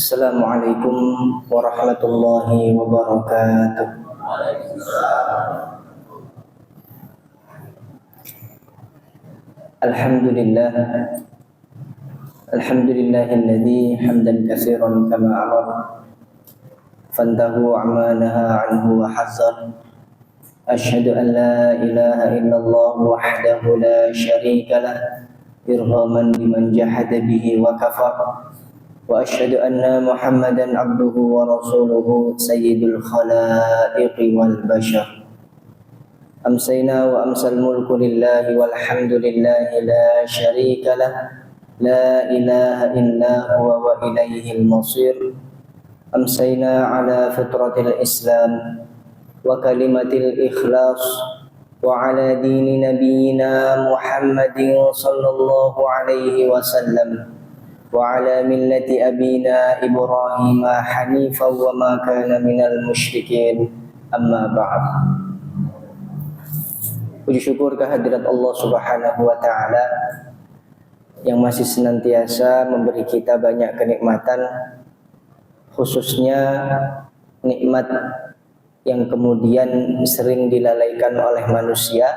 Assalamualaikum warahmatullahi wabarakatuh. Alhamdulillah, alhamdulillahilladzi hamdan katsiran kama amara fantahu amma naha anhu wa hazzar. Asyhadu an la ilaha illallah wahdahu la syarika lah irghaman liman jahada bihi wa kafar. Wa asyhadu anna Muhammadan abduhu wa rasuluhu sayyidul khalaiqi wal bashar. Amsayna wa amsal mulku lillahi walhamdulillahi la syarika lah, la ilaha illa huwa wa ilaihil masir. Amsayna ala fitratil islam wa kalimatil ikhlas wa ala dini nabiyyina Muhammadin sallallahu alaihi wasallam wa ala millati abina Ibrahim hanifan wa ma kana minal musyrikin. Amma ba'd. Puji syukur kehadirat Allah Subhanahu wa taala yang masih senantiasa memberi kita banyak kenikmatan, khususnya nikmat yang kemudian sering dilalaikan oleh manusia,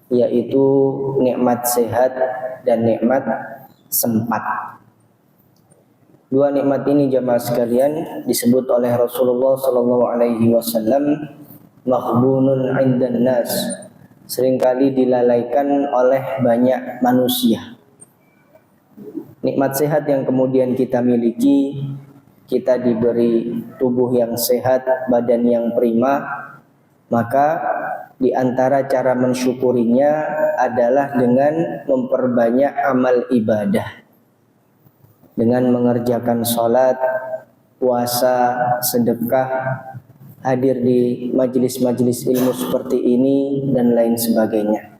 yaitu nikmat sehat dan nikmat sempat. Dua nikmat ini jamaah sekalian disebut oleh Rasulullah sallallahu alaihi wasallam maghbunun 'indan nas, seringkali dilalaikan oleh banyak manusia. Nikmat sehat yang kemudian kita miliki, kita diberi tubuh yang sehat, badan yang prima, maka di antara cara mensyukurinya adalah dengan memperbanyak amal ibadah. Dengan mengerjakan sholat, puasa, sedekah, hadir di majelis-majelis ilmu seperti ini, dan lain sebagainya.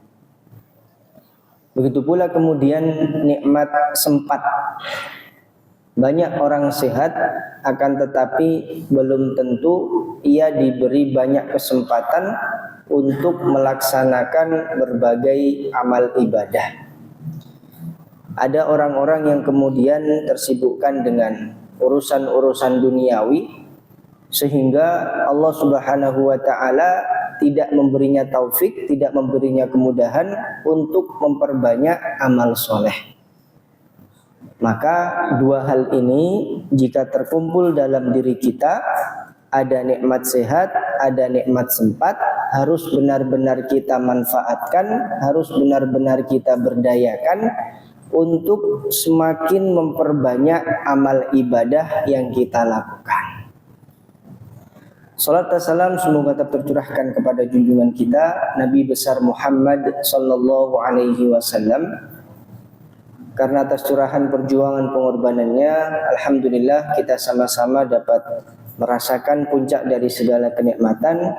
Begitu pula kemudian nikmat sempat. Banyak orang sehat, akan tetapi belum tentu ia diberi banyak kesempatan untuk melaksanakan berbagai amal ibadah. Ada orang-orang yang kemudian tersibukkan dengan urusan-urusan duniawi, sehingga Allah Subhanahu wa taala tidak memberinya taufik, tidak memberinya kemudahan untuk memperbanyak amal soleh. Maka dua hal ini jika terkumpul dalam diri kita, ada nikmat sehat, ada nikmat sempat, harus benar-benar kita manfaatkan, harus benar-benar kita berdayakan untuk semakin memperbanyak amal ibadah yang kita lakukan. Salat dan salam semoga tetap tercurahkan kepada junjungan kita Nabi besar Muhammad sallallahu alaihi wasallam. Karena atas curahan perjuangan pengorbanannya, alhamdulillah kita sama-sama dapat merasakan puncak dari segala kenikmatan.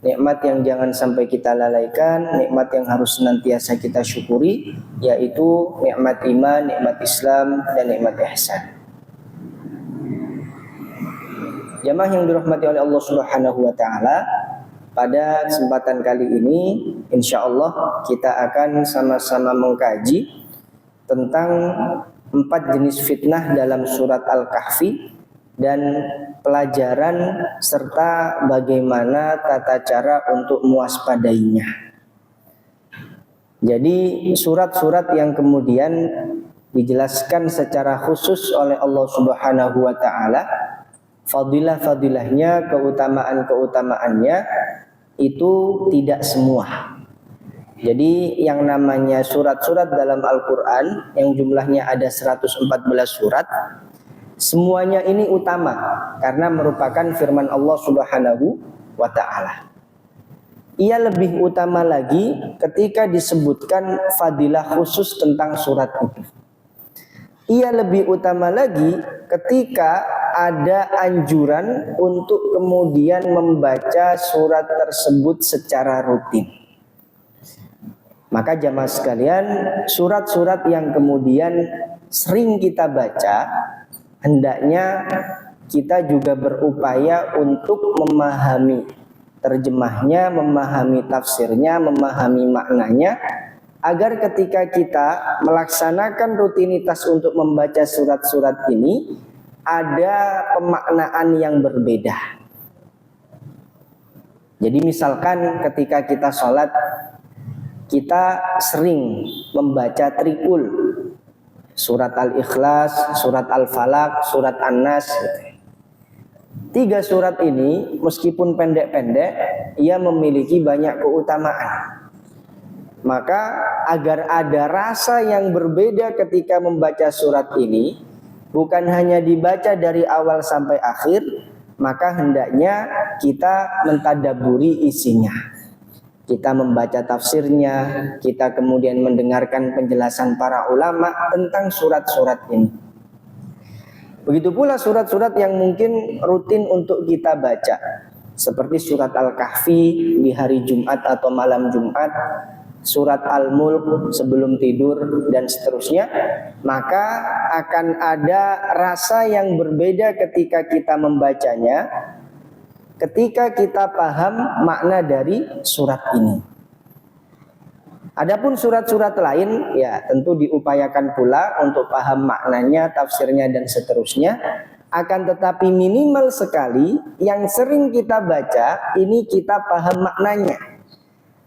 Nikmat yang jangan sampai kita lalaikan, nikmat yang harus senantiasa kita syukuri, yaitu nikmat iman, nikmat Islam, dan nikmat ihsan. Jamaah yang dirahmati oleh Allah Subhanahu wa taala, pada kesempatan kali ini insyaallah kita akan sama-sama mengkaji tentang 4 jenis fitnah dalam surat Al-Kahfi dan pelajaran serta bagaimana tata cara untuk mewaspadainya. Jadi surat-surat yang kemudian dijelaskan secara khusus oleh Allah Subhanahu wa taala, fadilah-fadilahnya, keutamaan-keutamaannya itu tidak semua. Jadi yang namanya surat-surat dalam Al-Quran yang jumlahnya ada 114 surat, semuanya ini utama karena merupakan firman Allah Subhanahu wa ta'ala. Ia lebih utama lagi ketika disebutkan fadilah khusus tentang surat itu. Ia lebih utama lagi ketika ada anjuran untuk kemudian membaca surat tersebut secara rutin. Maka jamaah sekalian, surat-surat yang kemudian sering kita baca, hendaknya kita juga berupaya untuk memahami terjemahnya, memahami tafsirnya, memahami maknanya, agar ketika kita melaksanakan rutinitas untuk membaca surat-surat ini, ada pemaknaan yang berbeda. Jadi misalkan ketika kita sholat, kita sering membaca tripul, surat Al-Ikhlas, surat Al-Falaq, surat An-Nas. 3 surat ini meskipun pendek-pendek, ia memiliki banyak keutamaan. Maka agar ada rasa yang berbeda ketika membaca surat ini, bukan hanya dibaca dari awal sampai akhir, maka hendaknya kita mentadaburi isinya. Kita membaca tafsirnya, kita kemudian mendengarkan penjelasan para ulama tentang surat-surat ini. Begitu pula surat-surat yang mungkin rutin untuk kita baca, seperti surat Al-Kahfi di hari Jumat atau malam Jumat, surat Al-Mulk sebelum tidur, dan seterusnya. Maka akan ada rasa yang berbeda ketika kita membacanya, ketika kita paham makna dari surat ini. Adapun surat-surat lain, ya tentu diupayakan pula untuk paham maknanya, tafsirnya, dan seterusnya. Akan tetapi minimal sekali yang sering kita baca ini kita paham maknanya,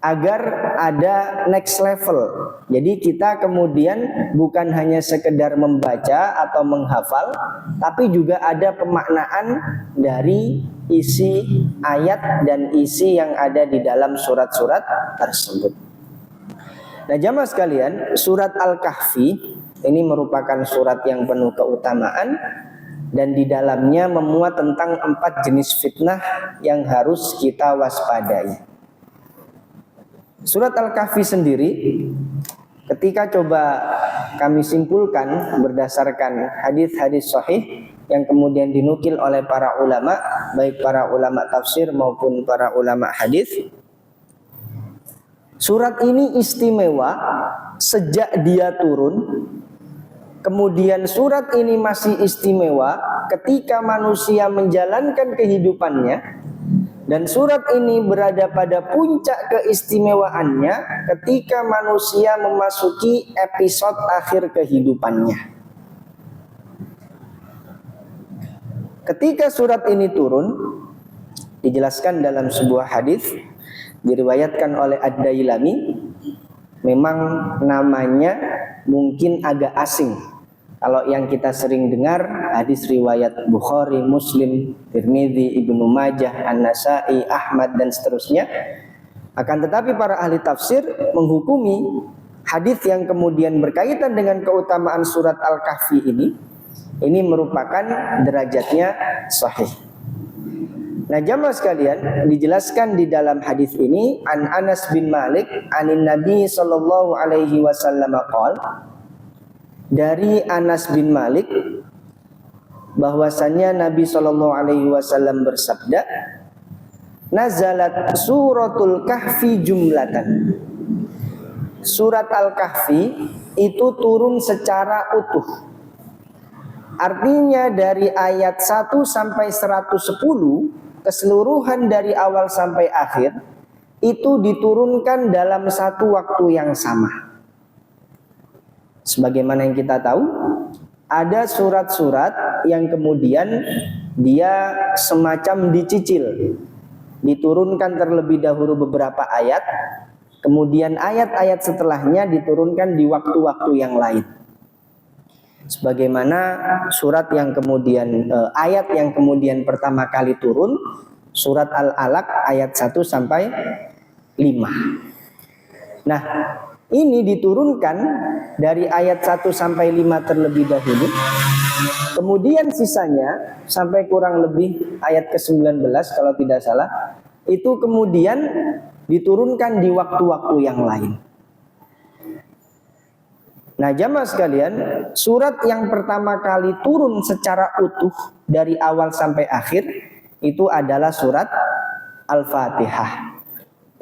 agar ada next level. Jadi kita kemudian bukan hanya sekedar membaca atau menghafal, tapi juga ada pemaknaan dari isi ayat dan isi yang ada di dalam surat-surat tersebut. Nah jamaah sekalian, surat Al-Kahfi ini merupakan surat yang penuh keutamaan, dan di dalamnya memuat tentang 4 jenis fitnah yang harus kita waspadai. Surat Al-Kahfi sendiri, ketika coba kami simpulkan berdasarkan hadis-hadis sahih yang kemudian dinukil oleh para ulama, baik para ulama tafsir maupun para ulama hadis, surat ini istimewa sejak dia turun. Kemudian surat ini masih istimewa ketika manusia menjalankan kehidupannya. Dan surat ini berada pada puncak keistimewaannya ketika manusia memasuki episode akhir kehidupannya. Ketika surat ini turun, dijelaskan dalam sebuah hadis diriwayatkan oleh Ad-Dailami, memang namanya mungkin agak asing. Kalau yang kita sering dengar hadis riwayat Bukhari, Muslim, Tirmidzi, Ibnu Majah, An-Nasai, Ahmad, dan seterusnya. Akan tetapi para ahli tafsir menghukumi hadis yang kemudian berkaitan dengan keutamaan surat Al-Kahfi ini merupakan derajatnya sahih. Nah jamaah sekalian, dijelaskan di dalam hadis ini, an Anas bin Malik anin Nabi sallallahu alaihi wasallam qala, dari Anas bin Malik bahwasannya Nabi sallallahu alaihi wasallam bersabda, nazalat suratul kahfi jumlatan. Surat Al-Kahfi itu turun secara utuh. Artinya dari ayat 1 sampai 110, keseluruhan dari awal sampai akhir itu diturunkan dalam satu waktu yang sama. Sebagaimana yang kita tahu, ada surat-surat yang kemudian dia semacam dicicil, diturunkan terlebih dahulu beberapa ayat, kemudian ayat-ayat setelahnya diturunkan di waktu-waktu yang lain. Sebagaimana surat yang kemudian ayat yang kemudian pertama kali turun, surat Al-Alaq ayat 1 sampai 5. Nah, ini diturunkan dari ayat 1 sampai 5 terlebih dahulu. Kemudian sisanya sampai kurang lebih ayat ke-19 kalau tidak salah, itu kemudian diturunkan di waktu-waktu yang lain. Nah jamaah sekalian, surat yang pertama kali turun secara utuh dari awal sampai akhir itu adalah surat Al-Fatihah.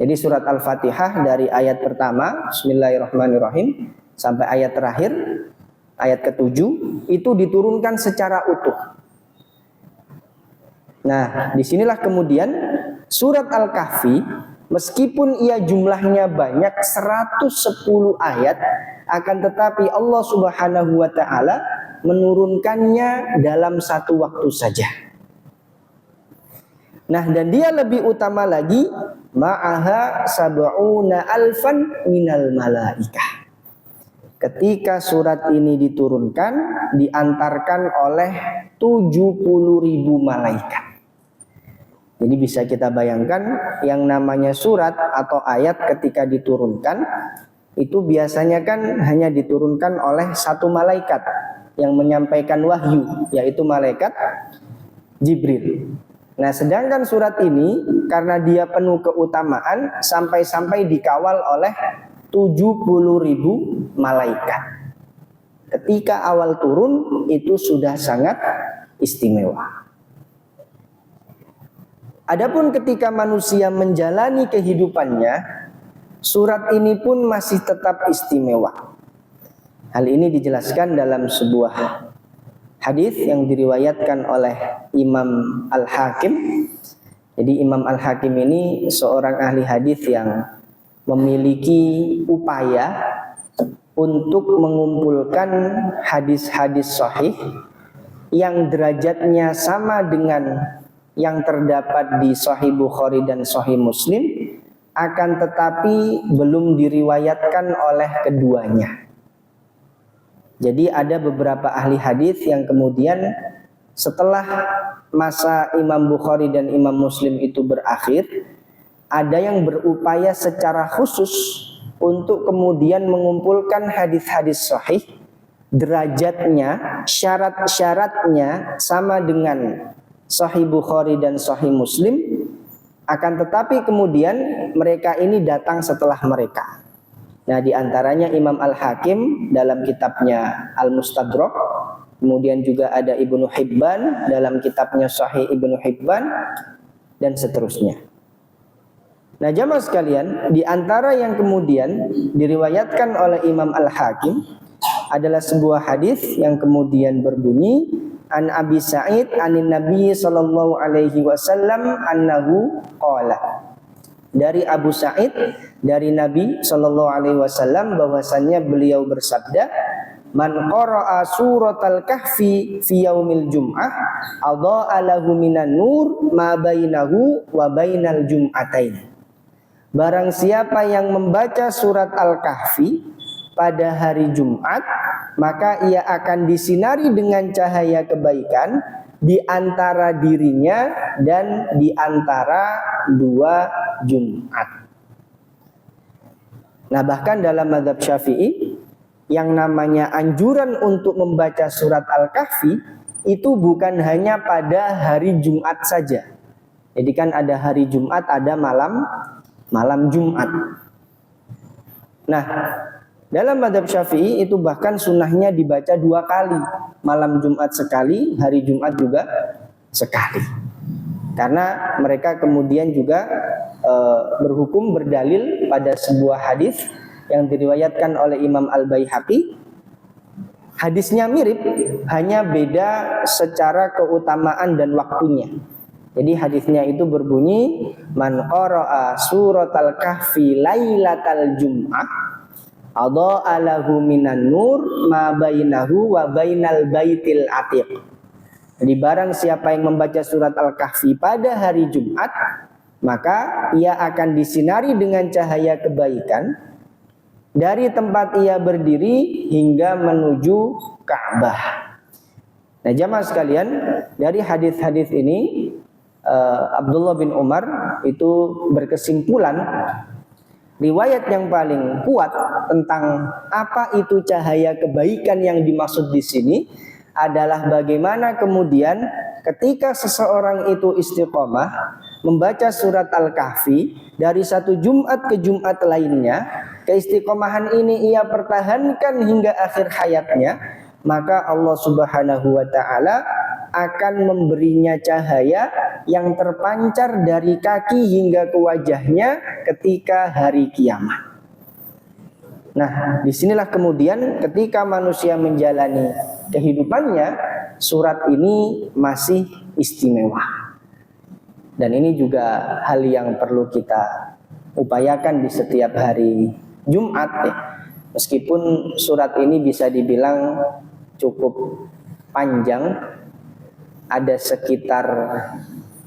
Jadi surat Al-Fatihah dari ayat pertama Bismillahirrahmanirrahim sampai ayat terakhir, ayat ke-7, itu diturunkan secara utuh. Nah disinilah kemudian surat Al-Kahfi, meskipun ia jumlahnya banyak 110 ayat, akan tetapi Allah Subhanahu wa ta'ala menurunkannya dalam satu waktu saja. Nah, dan dia lebih utama lagi, ma'aha sab'una alfan minal malaikah. Ketika surat ini diturunkan, diantarkan oleh 70.000 malaikat. Jadi bisa kita bayangkan yang namanya surat atau ayat ketika diturunkan, itu biasanya kan hanya diturunkan oleh satu malaikat yang menyampaikan wahyu, yaitu malaikat Jibril. Nah, sedangkan surat ini karena dia penuh keutamaan sampai-sampai dikawal oleh 70.000 malaikat. Ketika awal turun itu sudah sangat istimewa. Adapun ketika manusia menjalani kehidupannya, surat ini pun masih tetap istimewa. Hal ini dijelaskan dalam sebuah hadis yang diriwayatkan oleh Imam Al-Hakim. Jadi Imam Al-Hakim ini seorang ahli hadis yang memiliki upaya untuk mengumpulkan hadis-hadis sahih yang derajatnya sama dengan yang terdapat di Sahih Bukhari dan Sahih Muslim, akan tetapi belum diriwayatkan oleh keduanya. Jadi ada beberapa ahli hadis yang kemudian setelah masa Imam Bukhari dan Imam Muslim itu berakhir, ada yang berupaya secara khusus untuk kemudian mengumpulkan hadis-hadis sahih, derajatnya, syarat-syaratnya sama dengan Sahih Bukhari dan Sahih Muslim, akan tetapi kemudian mereka ini datang setelah mereka. Nah, di antaranya Imam Al-Hakim dalam kitabnya Al-Mustadrak, kemudian juga ada Ibnu Hibban dalam kitabnya Sahih Ibnu Hibban, dan seterusnya. Nah, jamaah sekalian, di antara yang kemudian diriwayatkan oleh Imam Al-Hakim adalah sebuah hadis yang kemudian berbunyi, An Abi Sa'id anin Nabi sallallahu alaihi wasallam annahu qala. Dari Abu Sa'id, dari Nabi sallallahu alaihi wasallam bahwasannya beliau bersabda, man qara'a suratal kahfi fi yaumil jum'ah adha'a lahu minan nur ma bainahu wa bainal jum'atain. Barang siapa yang membaca surat Al-Kahfi pada hari Jumat, maka ia akan disinari dengan cahaya kebaikan di antara dirinya dan di antara dua Jumat. Nah, bahkan dalam mazhab Syafi'i, yang namanya anjuran untuk membaca surat Al-Kahfi itu bukan hanya pada hari Jumat saja. Jadi kan ada hari Jumat, ada malam Jumat. Nah, dalam mazhab Syafi'i itu bahkan sunnahnya dibaca 2 kali, malam Jumat sekali, hari Jumat juga sekali. Karena mereka kemudian juga berhukum berdalil pada sebuah hadis yang diriwayatkan oleh Imam Al-Baihaqi. Hadisnya mirip, hanya beda secara keutamaan dan waktunya. Jadi hadisnya itu berbunyi, man qara'a suratal kahfi lailatal jum'ah adha'a lahu minan nur ma bainahu wa bainal baitil atiq. Jadi barang siapa yang membaca surat Al-Kahfi pada hari Jumat, maka ia akan disinari dengan cahaya kebaikan dari tempat ia berdiri hingga menuju Ka'bah. Nah, jamaah sekalian, dari hadis-hadis ini Abdullah bin Umar itu berkesimpulan riwayat yang paling kuat tentang apa itu cahaya kebaikan yang dimaksud di sini adalah bagaimana kemudian ketika seseorang itu istiqomah membaca surat Al-Kahfi dari satu Jumat ke Jumat lainnya, keistiqomahan ini ia pertahankan hingga akhir hayatnya, maka Allah Subhanahu wa taala akan memberinya cahaya yang terpancar dari kaki hingga ke wajahnya ketika hari kiamat. Nah, disinilah kemudian ketika manusia menjalani kehidupannya, surat ini masih istimewa. Dan ini juga hal yang perlu kita upayakan di setiap hari Jumat. Meskipun surat ini bisa dibilang cukup panjang, ada sekitar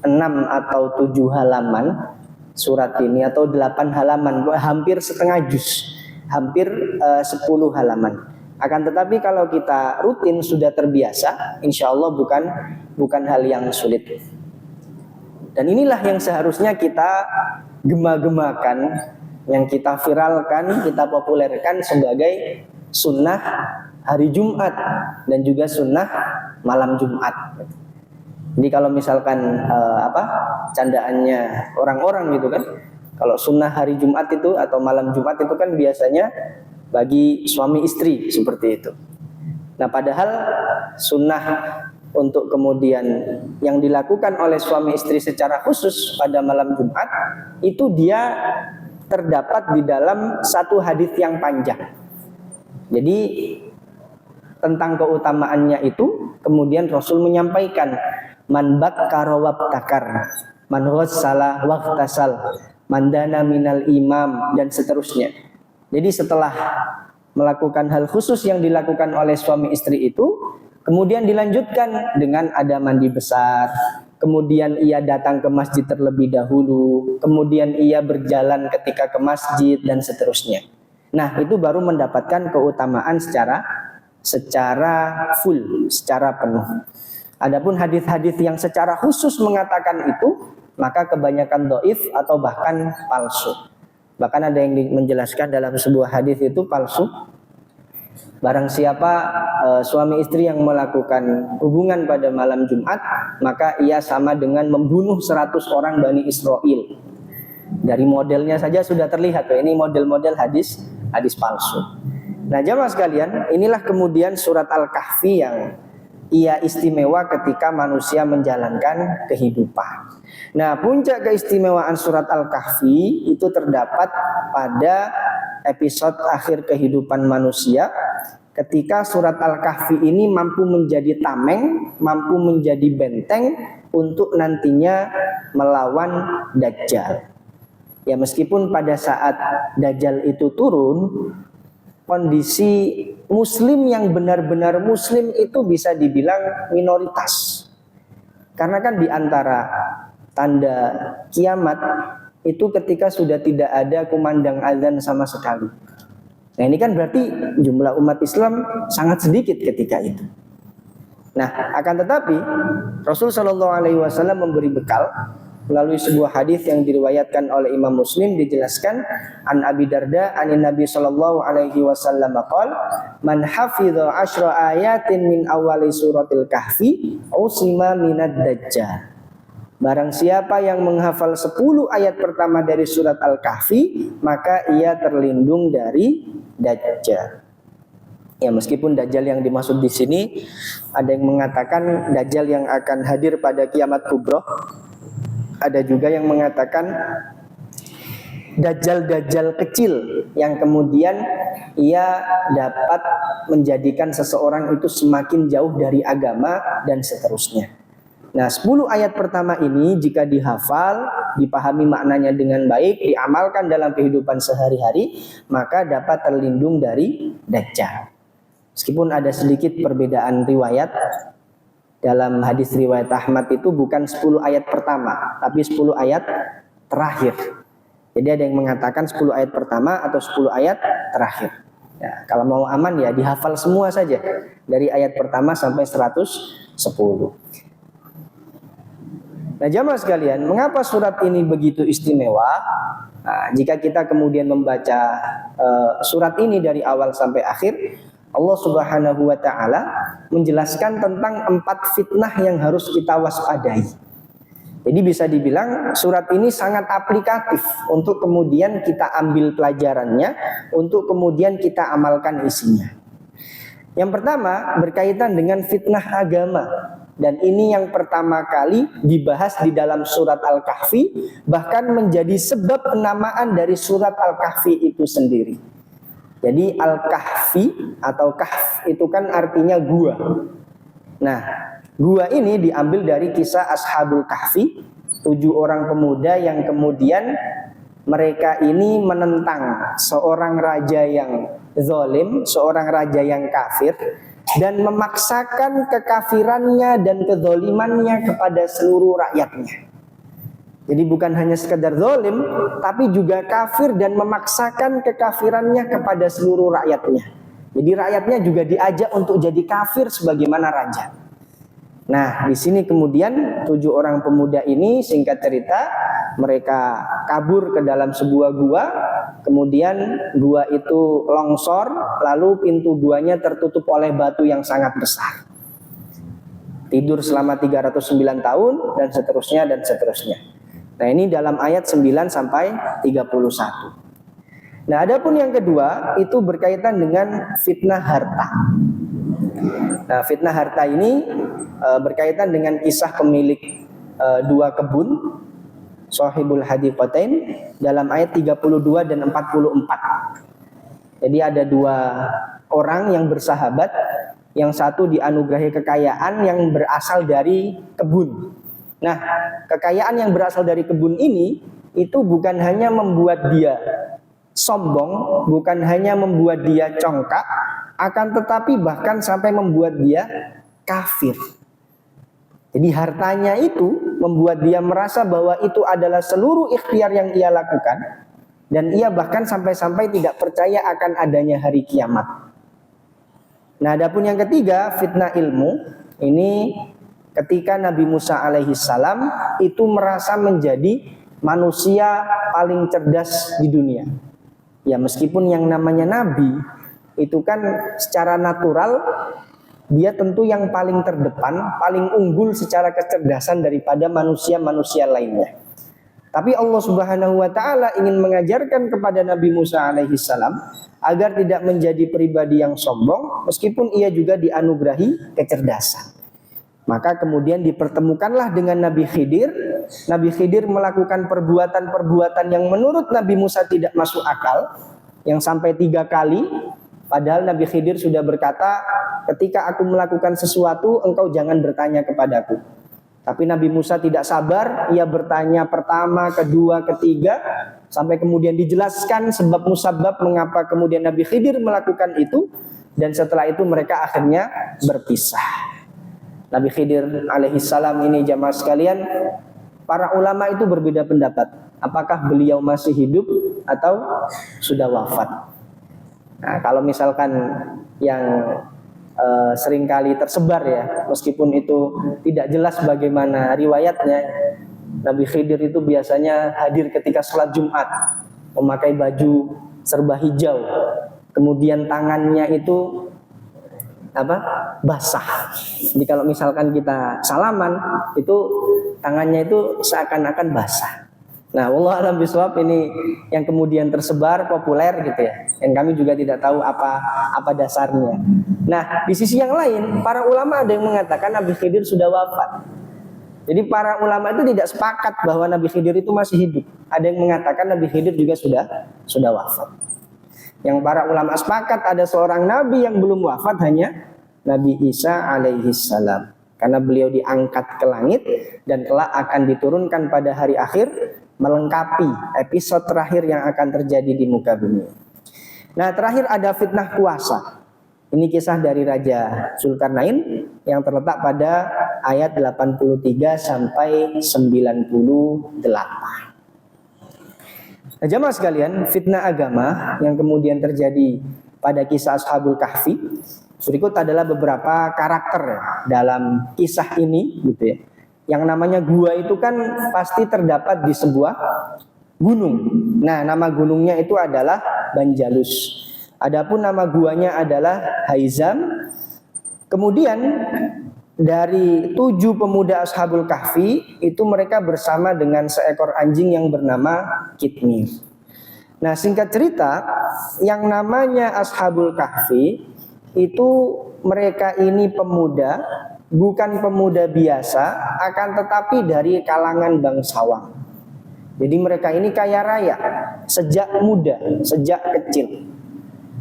6 atau 7 halaman surat ini, atau 8 halaman, hampir setengah juz, hampir 10 halaman. Akan tetapi kalau kita rutin sudah terbiasa, insya Allah bukan hal yang sulit. Dan inilah yang seharusnya kita gema-gemakan, yang kita viralkan, kita populerkan sebagai sunnah hari Jumat dan juga sunnah malam Jumat. Jadi kalau misalkan candaannya orang-orang gitu kan, kalau sunnah hari Jumat itu atau malam Jumat itu kan biasanya bagi suami istri seperti itu. Nah, padahal sunnah untuk kemudian yang dilakukan oleh suami istri secara khusus pada malam Jumat itu dia terdapat di dalam satu hadis yang panjang. Jadi tentang keutamaannya itu kemudian Rasul menyampaikan, man bakkara wabtakar, man ghassala waghtasal, man dana minal imam, dan seterusnya. Jadi setelah melakukan hal khusus yang dilakukan oleh suami istri itu, kemudian dilanjutkan dengan ada mandi besar, kemudian ia datang ke masjid terlebih dahulu, kemudian ia berjalan ketika ke masjid, dan seterusnya. Nah, itu baru mendapatkan keutamaan secara full, secara penuh. Adapun hadis-hadis yang secara khusus mengatakan itu, maka kebanyakan dhaif atau bahkan palsu. Bahkan ada yang menjelaskan dalam sebuah hadis itu palsu. Barang siapa suami istri yang melakukan hubungan pada malam Jumat, maka ia sama dengan membunuh 100 orang Bani Israel. Dari modelnya saja sudah terlihat, ini model-model hadis palsu. Nah, jamaah sekalian, inilah kemudian surat Al-Kahfi yang ia istimewa ketika manusia menjalankan kehidupan. Nah, puncak keistimewaan surat Al-Kahfi itu terdapat pada episode akhir kehidupan manusia, ketika surat Al-Kahfi ini mampu menjadi tameng, mampu menjadi benteng untuk nantinya melawan Dajjal. Ya, meskipun pada saat Dajjal itu turun, kondisi muslim yang benar-benar muslim itu bisa dibilang minoritas. Karena kan di antara tanda kiamat itu ketika sudah tidak ada kumandang azan sama sekali. Nah, ini kan berarti jumlah umat Islam sangat sedikit ketika itu. Nah, akan tetapi Rasul Shallallahu Alaihi Wasallam memberi bekal melalui sebuah hadis yang diriwayatkan oleh Imam Muslim, dijelaskan an Abi Darda anin Nabi Shallallahu Alaihi Wasallam qala man hafidha 10 ayatin min awali suratil kahfi usima minad dajjal. Barang siapa yang menghafal 10 ayat pertama dari surat Al-Kahfi, maka ia terlindung dari Dajjal. Ya, meskipun Dajjal yang dimaksud di sini ada yang mengatakan Dajjal yang akan hadir pada kiamat kubro. Ada juga yang mengatakan Dajjal kecil yang kemudian ia dapat menjadikan seseorang itu semakin jauh dari agama dan seterusnya. Nah, 10 ayat pertama ini jika dihafal, dipahami maknanya dengan baik, diamalkan dalam kehidupan sehari-hari, maka dapat terlindung dari Dajjal. Meskipun ada sedikit perbedaan riwayat, dalam hadis riwayat Ahmad itu bukan 10 ayat pertama, tapi 10 ayat terakhir. Jadi ada yang mengatakan 10 ayat pertama atau 10 ayat terakhir. Ya, kalau mau aman ya dihafal semua saja, dari ayat pertama sampai 110. Nah, jamaah sekalian, mengapa surat ini begitu istimewa? Nah, jika kita kemudian membaca surat ini dari awal sampai akhir, Allah Subhanahu wa Ta'ala menjelaskan tentang 4 fitnah yang harus kita waspadai. Jadi bisa dibilang surat ini sangat aplikatif untuk kemudian kita ambil pelajarannya, untuk kemudian kita amalkan isinya. Yang pertama berkaitan dengan fitnah agama. Dan ini yang pertama kali dibahas di dalam surat Al-Kahfi, bahkan menjadi sebab penamaan dari surat Al-Kahfi itu sendiri. Jadi Al-Kahfi atau Kahf itu kan artinya gua. Nah, gua ini diambil dari kisah Ashabul Kahfi, 7 orang pemuda yang kemudian mereka ini menentang seorang raja yang zalim, seorang raja yang kafir, dan memaksakan kekafirannya dan kezalimannya kepada seluruh rakyatnya. Jadi bukan hanya sekedar zalim, tapi juga kafir dan memaksakan kekafirannya kepada seluruh rakyatnya. Jadi rakyatnya juga diajak untuk jadi kafir sebagaimana raja. Nah, di sini kemudian 7 orang pemuda ini, singkat cerita, mereka kabur ke dalam sebuah gua. Kemudian gua itu longsor, lalu pintu guanya tertutup oleh batu yang sangat besar. Tidur selama 309 tahun dan seterusnya dan seterusnya. Nah, ini dalam ayat 9 sampai 31. Nah, adapun yang kedua itu berkaitan dengan fitnah harta. Nah, fitnah harta ini berkaitan dengan kisah pemilik 2 kebun, Shahibul Hadiqatain, dalam ayat 32 dan 44. Jadi ada 2 orang yang bersahabat, yang satu dianugerahi kekayaan yang berasal dari kebun. Nah, kekayaan yang berasal dari kebun ini itu bukan hanya membuat dia sombong, bukan hanya membuat dia congkak, akan tetapi bahkan sampai membuat dia kafir. Jadi hartanya itu membuat dia merasa bahwa itu adalah seluruh ikhtiar yang ia lakukan, dan ia bahkan sampai-sampai tidak percaya akan adanya hari kiamat. Nah, adapun yang ketiga, fitnah ilmu, ini ketika Nabi Musa alaihi salam itu merasa menjadi manusia paling cerdas di dunia. Ya, meskipun yang namanya nabi itu kan secara natural dia tentu yang paling terdepan, paling unggul secara kecerdasan daripada manusia-manusia lainnya. Tapi Allah Subhanahu wa taala ingin mengajarkan kepada Nabi Musa alaihi salam agar tidak menjadi pribadi yang sombong meskipun ia juga dianugerahi kecerdasan. Maka kemudian dipertemukanlah dengan Nabi Khidir. Nabi Khidir melakukan perbuatan-perbuatan yang menurut Nabi Musa tidak masuk akal, yang sampai 3 kali. Padahal Nabi Khidir sudah berkata, ketika aku melakukan sesuatu, engkau jangan bertanya kepadaku. Tapi Nabi Musa tidak sabar, ia bertanya pertama, kedua, ketiga, sampai kemudian dijelaskan sebab musabab mengapa kemudian Nabi Khidir melakukan itu, dan setelah itu mereka akhirnya berpisah. Nabi Khidir alaihissalam ini, jamaah sekalian, para ulama itu berbeda pendapat. Apakah beliau masih hidup atau sudah wafat? Nah, kalau misalkan yang seringkali tersebar ya, meskipun itu tidak jelas bagaimana riwayatnya, Nabi Khidir itu biasanya hadir ketika sholat Jumat, memakai baju serba hijau, kemudian tangannya itu basah. Jadi kalau misalkan kita salaman itu tangannya itu seakan-akan basah. Nah, wallahu a'lam bishawab, ini yang kemudian tersebar populer gitu ya. Yang kami juga tidak tahu apa dasarnya. Nah, di sisi yang lain, para ulama ada yang mengatakan Nabi Khidir sudah wafat. Jadi para ulama itu tidak sepakat bahwa Nabi Khidir itu masih hidup. Ada yang mengatakan Nabi Khidir juga sudah wafat. Yang para ulama sepakat ada seorang nabi yang belum wafat, hanya Nabi Isa alaihi salam. Karena beliau diangkat ke langit dan kelak akan diturunkan pada hari akhir, melengkapi episode terakhir yang akan terjadi di muka bumi. Nah, terakhir ada fitnah kuasa. Ini kisah dari Raja Zulkarnain yang terletak pada ayat 83 sampai 98. Nah, jamaah sekalian, fitnah agama yang kemudian terjadi pada kisah Ashabul Kahfi, berikut adalah beberapa karakter dalam kisah ini gitu ya. Yang namanya gua itu kan pasti terdapat di sebuah gunung. Nah, nama gunungnya itu adalah Banjalus. Adapun nama guanya adalah Haizam. Kemudian dari 7 pemuda Ashabul Kahfi itu mereka bersama dengan seekor anjing yang bernama Kitmir. Nah, singkat cerita, yang namanya Ashabul Kahfi itu mereka ini pemuda, bukan pemuda biasa, akan tetapi dari kalangan bangsawan. Jadi mereka ini kaya raya sejak muda, sejak kecil.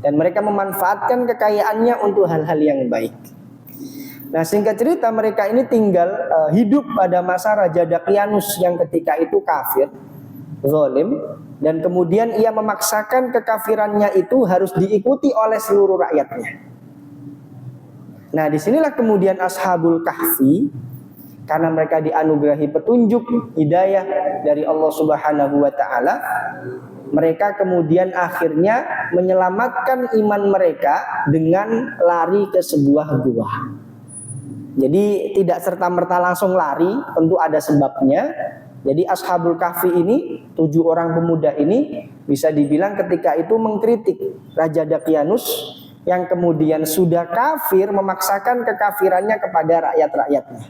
Dan mereka memanfaatkan kekayaannya untuk hal-hal yang baik. Nah, singkat cerita mereka ini tinggal hidup pada masa Raja Daqianus yang ketika itu kafir, zalim, dan kemudian ia memaksakan kekafirannya itu harus diikuti oleh seluruh rakyatnya. Nah, disinilah kemudian Ashabul Kahfi, karena mereka dianugerahi petunjuk hidayah dari Allah Subhanahu wa taala, mereka kemudian akhirnya menyelamatkan iman mereka dengan lari ke sebuah gua. Jadi tidak serta-merta langsung lari, tentu ada sebabnya. Jadi Ashabul Kahfi ini, 7 orang pemuda ini, bisa dibilang ketika itu mengkritik Raja Dakyanus yang kemudian sudah kafir, memaksakan kekafirannya kepada rakyat-rakyatnya.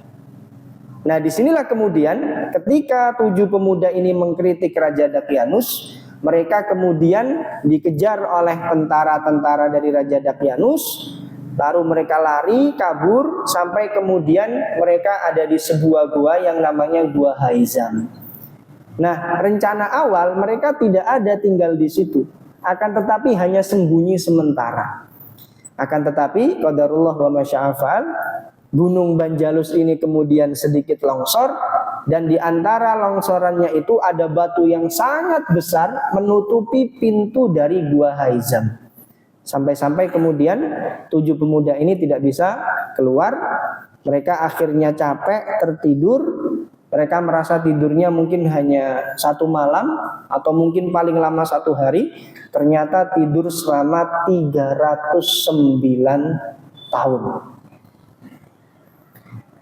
Nah, disinilah kemudian ketika 7 pemuda ini mengkritik Raja Dakyanus, mereka kemudian dikejar oleh tentara-tentara dari Raja Dakyanus. Lalu mereka lari, kabur, sampai kemudian mereka ada di sebuah gua yang namanya Gua Haizam. Nah, rencana awal mereka tidak ada tinggal di situ, akan tetapi hanya sembunyi sementara. Akan tetapi qadarullah wa masya'a fa'al, Gunung Banjalus ini kemudian sedikit longsor, dan di antara longsorannya itu ada batu yang sangat besar menutupi pintu dari Gua Haizam. Sampai-sampai kemudian 7 pemuda ini tidak bisa keluar. Mereka akhirnya capek, tertidur. Mereka merasa tidurnya mungkin hanya 1 malam atau mungkin paling lama 1 hari. Ternyata tidur selama 309 tahun.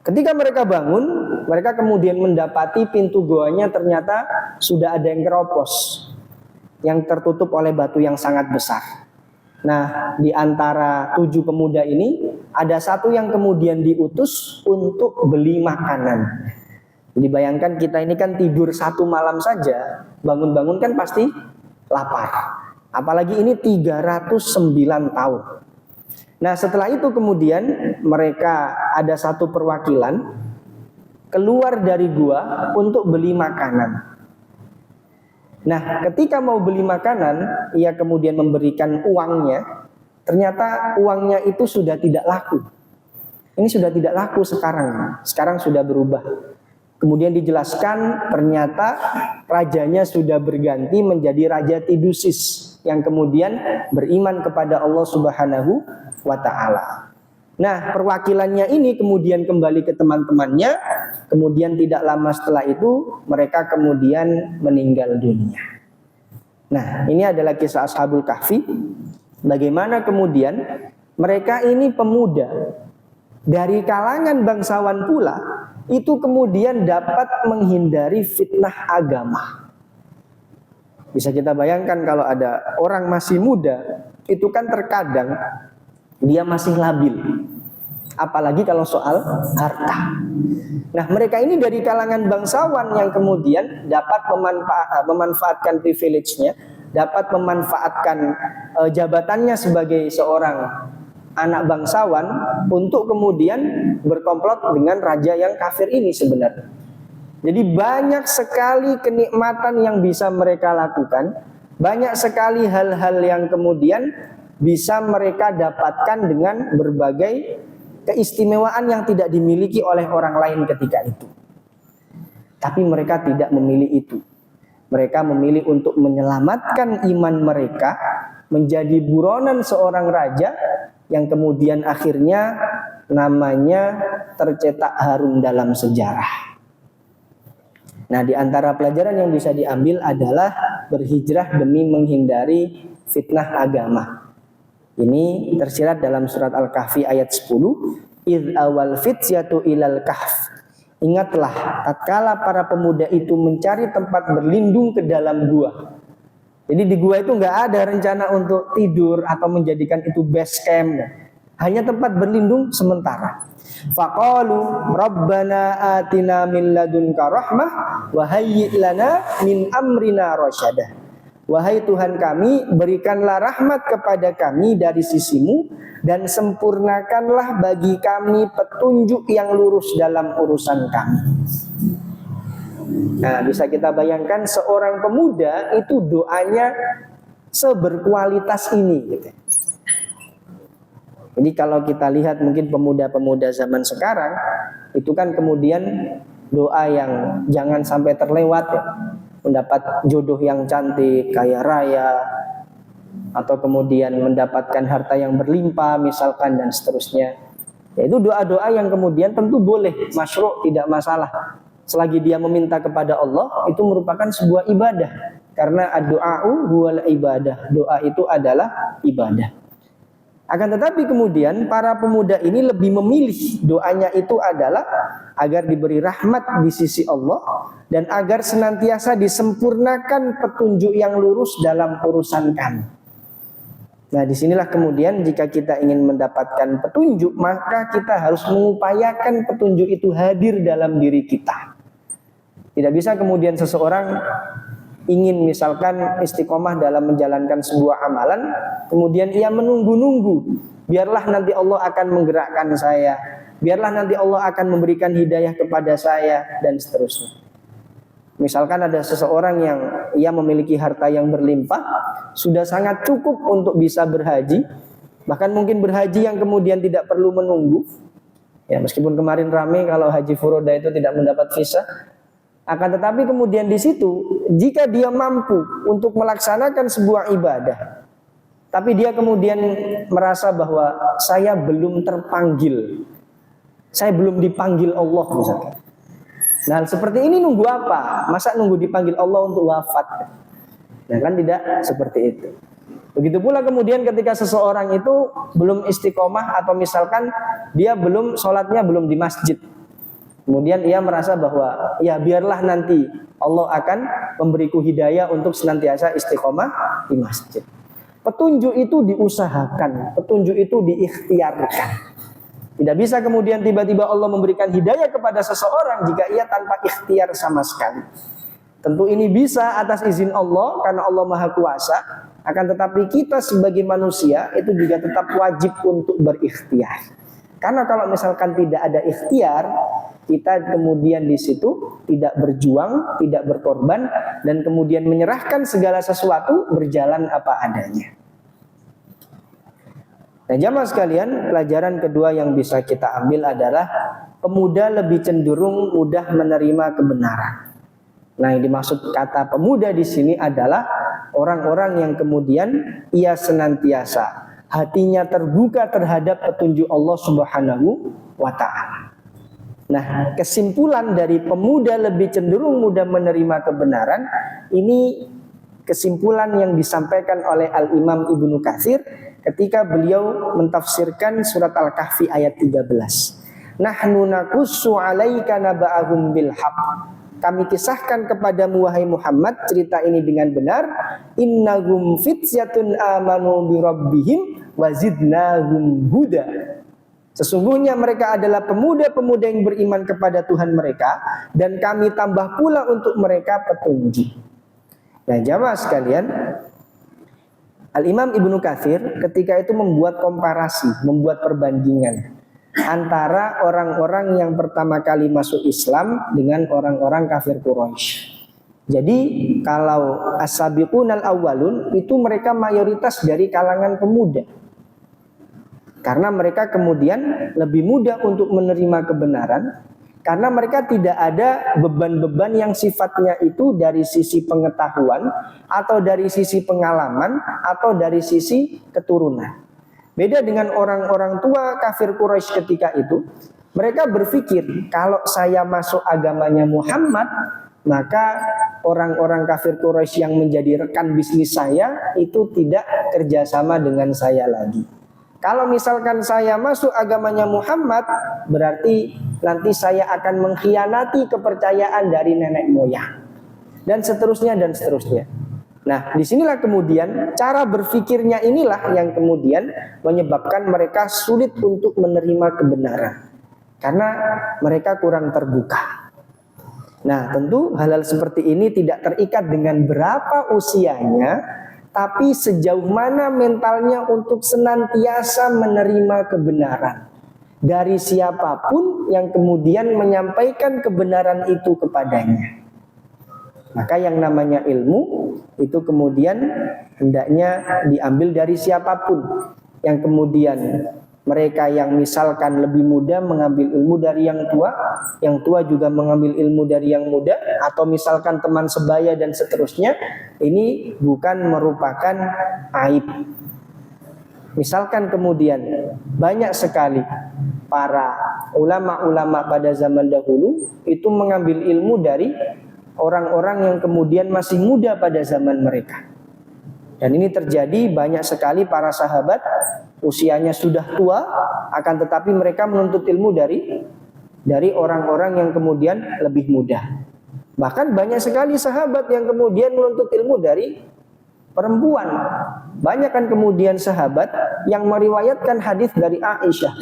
Ketika mereka bangun, mereka kemudian mendapati pintu goanya ternyata sudah ada yang keropos, yang tertutup oleh batu yang sangat besar. Nah, di antara 7 pemuda ini ada 1 yang kemudian diutus untuk beli makanan. Jadi bayangkan kita ini kan tidur 1 malam saja, bangun-bangun kan pasti lapar. Apalagi ini 309 tahun. Nah, setelah itu kemudian mereka ada 1 perwakilan keluar dari gua untuk beli makanan. Nah, ketika mau beli makanan, ia kemudian memberikan uangnya. Ternyata uangnya itu sudah tidak laku. Ini sudah tidak laku sekarang. Sekarang sudah berubah. Kemudian dijelaskan ternyata rajanya sudah berganti menjadi Raja Tidusis yang kemudian beriman kepada Allah Subhanahu wa taala. Nah, perwakilannya ini kemudian kembali ke teman-temannya. Kemudian tidak lama setelah itu mereka kemudian meninggal dunia. Nah, ini adalah kisah Ashabul Kahfi. Bagaimana kemudian mereka ini pemuda dari kalangan bangsawan pula, itu kemudian dapat menghindari fitnah agama. Bisa kita bayangkan kalau ada orang masih muda, itu kan terkadang dia masih labil, apalagi kalau soal harta. Nah, mereka ini dari kalangan bangsawan yang kemudian dapat memanfaatkan privilege-nya, dapat memanfaatkan jabatannya sebagai seorang anak bangsawan untuk kemudian berkomplot dengan raja yang kafir ini sebenarnya. Jadi banyak sekali kenikmatan yang bisa mereka lakukan, banyak sekali hal-hal yang kemudian bisa mereka dapatkan dengan berbagai keistimewaan yang tidak dimiliki oleh orang lain ketika itu. Tapi mereka tidak memilih itu. Mereka memilih untuk menyelamatkan iman mereka, menjadi buronan seorang raja yang kemudian akhirnya namanya tercetak harum dalam sejarah. Nah, di antara pelajaran yang bisa diambil adalah berhijrah demi menghindari fitnah agama. Ini tersirat dalam surat Al-Kahfi ayat 10. Idh awal fityatu ilal kahf. Ingatlah tatkala para pemuda itu mencari tempat berlindung ke dalam gua. Jadi di gua itu nggak ada rencana untuk tidur atau menjadikan itu base camp. Hanya tempat berlindung sementara. Faqalu rabbana atina min ladunka rahmah wa hayyi' lana min amrina rasyadah. Wahai Tuhan kami, berikanlah rahmat kepada kami dari sisimu dan sempurnakanlah bagi kami petunjuk yang lurus dalam urusan kami. Nah, bisa kita bayangkan seorang pemuda itu doanya seberkualitas ini gitu. Jadi kalau kita lihat mungkin pemuda-pemuda zaman sekarang itu kan kemudian doa yang jangan sampai terlewat ya. Mendapat jodoh yang cantik, kaya raya, atau kemudian mendapatkan harta yang berlimpah misalkan dan seterusnya. Yaitu doa-doa yang kemudian tentu boleh, masyru', tidak masalah. Selagi dia meminta kepada Allah, itu merupakan sebuah ibadah. Karena ad-du'a'u huwal ibadah. Doa itu adalah ibadah. Akan tetapi kemudian para pemuda ini lebih memilih doanya itu adalah agar diberi rahmat di sisi Allah dan agar senantiasa disempurnakan petunjuk yang lurus dalam urusan kami. Nah, disinilah kemudian jika kita ingin mendapatkan petunjuk, maka kita harus mengupayakan petunjuk itu hadir dalam diri kita. Tidak bisa kemudian seseorang ingin misalkan istiqomah dalam menjalankan sebuah amalan, kemudian ia menunggu-nunggu, biarlah nanti Allah akan menggerakkan saya, biarlah nanti Allah akan memberikan hidayah kepada saya, dan seterusnya. Misalkan ada seseorang yang ia memiliki harta yang berlimpah, sudah sangat cukup untuk bisa berhaji, bahkan mungkin berhaji yang kemudian tidak perlu menunggu. Ya, meskipun kemarin ramai kalau haji furoda itu tidak mendapat visa, akan tetapi kemudian di situ jika dia mampu untuk melaksanakan sebuah ibadah, tapi dia kemudian merasa bahwa saya belum terpanggil, saya belum dipanggil Allah misalkan. Nah, seperti ini nunggu apa? Masa nunggu dipanggil Allah untuk wafat? Nah, kan tidak seperti itu. Begitu pula kemudian ketika seseorang itu belum istiqomah atau misalkan dia belum sholatnya belum di masjid. Kemudian ia merasa bahwa ya biarlah nanti Allah akan memberiku hidayah untuk senantiasa istiqomah di masjid. Petunjuk itu diusahakan, petunjuk itu diikhtiarkan. Tidak bisa kemudian tiba-tiba Allah memberikan hidayah kepada seseorang jika ia tanpa ikhtiar sama sekali. Tentu ini bisa atas izin Allah karena Allah Maha Kuasa. Akan tetapi kita sebagai manusia itu juga tetap wajib untuk berikhtiar. Karena kalau misalkan tidak ada ikhtiar, kita kemudian di situ tidak berjuang, tidak berkorban, dan kemudian menyerahkan segala sesuatu berjalan apa adanya. Nah, jamaah sekalian, pelajaran kedua yang bisa kita ambil adalah pemuda lebih cenderung mudah menerima kebenaran. Nah, yang dimaksud kata pemuda di sini adalah orang-orang yang kemudian ia senantiasa hatinya terbuka terhadap petunjuk Allah Subhanahu wa ta'ala. Nah, kesimpulan dari pemuda lebih cenderung mudah menerima kebenaran ini kesimpulan yang disampaikan oleh Al-Imam Ibnu Katsir ketika beliau mentafsirkan surat Al-Kahfi ayat 13. Nahnu naqussu 'alaika naba'ahum bil haqq. Kami kisahkan kepadamu wahai Muhammad cerita ini dengan benar. Innahum fityatun amanu bi rabbihim wa zidnahum huda. Sesungguhnya mereka adalah pemuda-pemuda yang beriman kepada Tuhan mereka dan kami tambah pula untuk mereka petunjuk. Nah, jamaah sekalian, Al-Imam Ibnu Katsir ketika itu membuat komparasi, membuat perbandingan antara orang-orang yang pertama kali masuk Islam dengan orang-orang kafir Quraisy. Jadi kalau as-sabiqunal awwalun itu mereka mayoritas dari kalangan pemuda. Karena mereka kemudian lebih mudah untuk menerima kebenaran karena mereka tidak ada beban-beban yang sifatnya itu dari sisi pengetahuan atau dari sisi pengalaman atau dari sisi keturunan. Beda dengan orang-orang tua kafir Quraisy ketika itu, mereka berpikir kalau saya masuk agamanya Muhammad, maka orang-orang kafir Quraisy yang menjadi rekan bisnis saya itu tidak kerjasama dengan saya lagi. Kalau misalkan saya masuk agamanya Muhammad, berarti nanti saya akan mengkhianati kepercayaan dari nenek moyang. Dan seterusnya dan seterusnya. Nah, disinilah kemudian cara berpikirnya inilah yang kemudian menyebabkan mereka sulit untuk menerima kebenaran. Karena mereka kurang terbuka. Nah, tentu hal-hal seperti ini tidak terikat dengan berapa usianya, tapi sejauh mana mentalnya untuk senantiasa menerima kebenaran dari siapapun yang kemudian menyampaikan kebenaran itu kepadanya. Maka yang namanya ilmu itu kemudian hendaknya diambil dari siapapun. Yang kemudian mereka yang misalkan lebih muda mengambil ilmu dari yang tua juga mengambil ilmu dari yang muda, atau misalkan teman sebaya dan seterusnya, ini bukan merupakan aib. Misalkan kemudian banyak sekali para ulama-ulama pada zaman dahulu itu mengambil ilmu dari orang-orang yang kemudian masih muda pada zaman mereka. Dan ini terjadi banyak sekali para sahabat usianya sudah tua, akan tetapi mereka menuntut ilmu dari orang-orang yang kemudian lebih muda. Bahkan banyak sekali sahabat yang kemudian menuntut ilmu dari perempuan. Banyak kan kemudian sahabat yang meriwayatkan hadis dari Aisyah.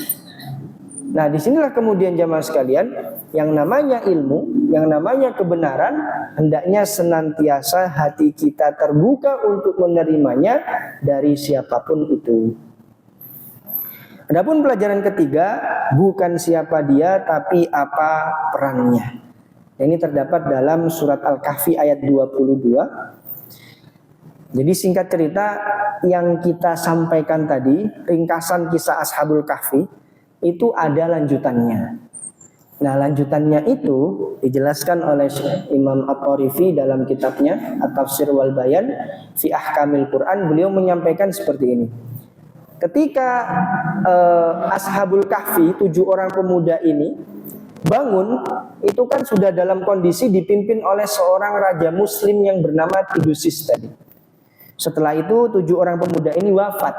Nah, disinilah kemudian jamaah sekalian, yang namanya ilmu, yang namanya kebenaran, hendaknya senantiasa hati kita terbuka untuk menerimanya dari siapapun itu. Adapun pelajaran ketiga, bukan siapa dia tapi apa perannya. Ini terdapat dalam surat Al-Kahfi ayat 22. Jadi singkat cerita, yang kita sampaikan tadi, ringkasan kisah Ashabul Kahfi, itu ada lanjutannya. Nah, lanjutannya itu dijelaskan oleh Imam At-Tarifi dalam kitabnya At-Tafsir wal Bayan fi Ahkamil Quran. Beliau menyampaikan seperti ini. Ketika Ashabul Kahfi, 7 orang pemuda ini bangun, itu kan sudah dalam kondisi dipimpin oleh seorang raja muslim yang bernama Tidus tadi. Setelah itu 7 orang pemuda ini wafat.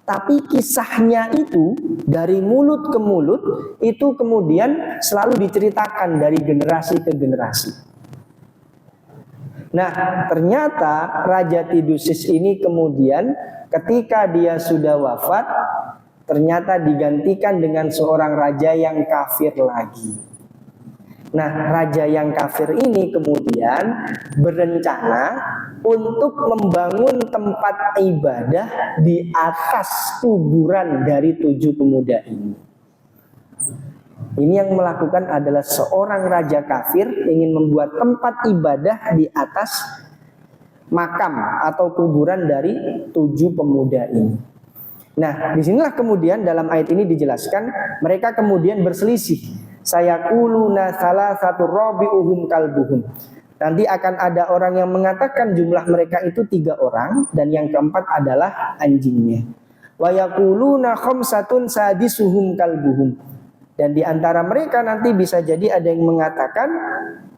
Tapi kisahnya itu dari mulut ke mulut itu kemudian selalu diceritakan dari generasi ke generasi. Nah, ternyata Raja Tidusis ini kemudian ketika dia sudah wafat, ternyata digantikan dengan seorang raja yang kafir lagi. Nah, raja yang kafir ini kemudian berencana untuk membangun tempat ibadah di atas kuburan dari 7 pemuda ini. Ini yang melakukan adalah seorang raja kafir ingin membuat tempat ibadah di atas makam atau kuburan dari 7 pemuda ini. Nah, disinilah kemudian dalam ayat ini dijelaskan mereka kemudian berselisih. Sayaquluna salasatu rabi'uhum kalbuhum. Nanti akan ada orang yang mengatakan jumlah mereka itu 3 orang dan yang keempat adalah anjingnya. Wa yaquluna khamsatun sadisuhum kalbuhum. Dan di antara mereka nanti bisa jadi ada yang mengatakan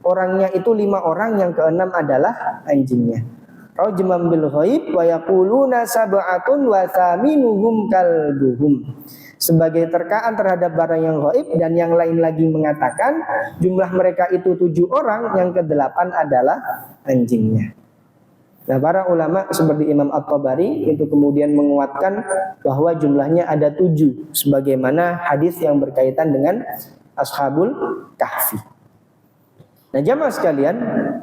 orangnya itu 5 orang, yang keenam adalah anjingnya. Rajman bil ghaib wa yaquluna sab'atun wa thaminuhum kalbuhum. Sebagai terkaan terhadap barang yang gaib, dan yang lain lagi mengatakan jumlah mereka itu 7 orang, yang ke-8 adalah anjingnya. Nah, para ulama seperti Imam At-Tabari itu kemudian menguatkan bahwa jumlahnya ada 7, sebagaimana hadis yang berkaitan dengan Ashabul Kahfi. Nah, jamaah sekalian,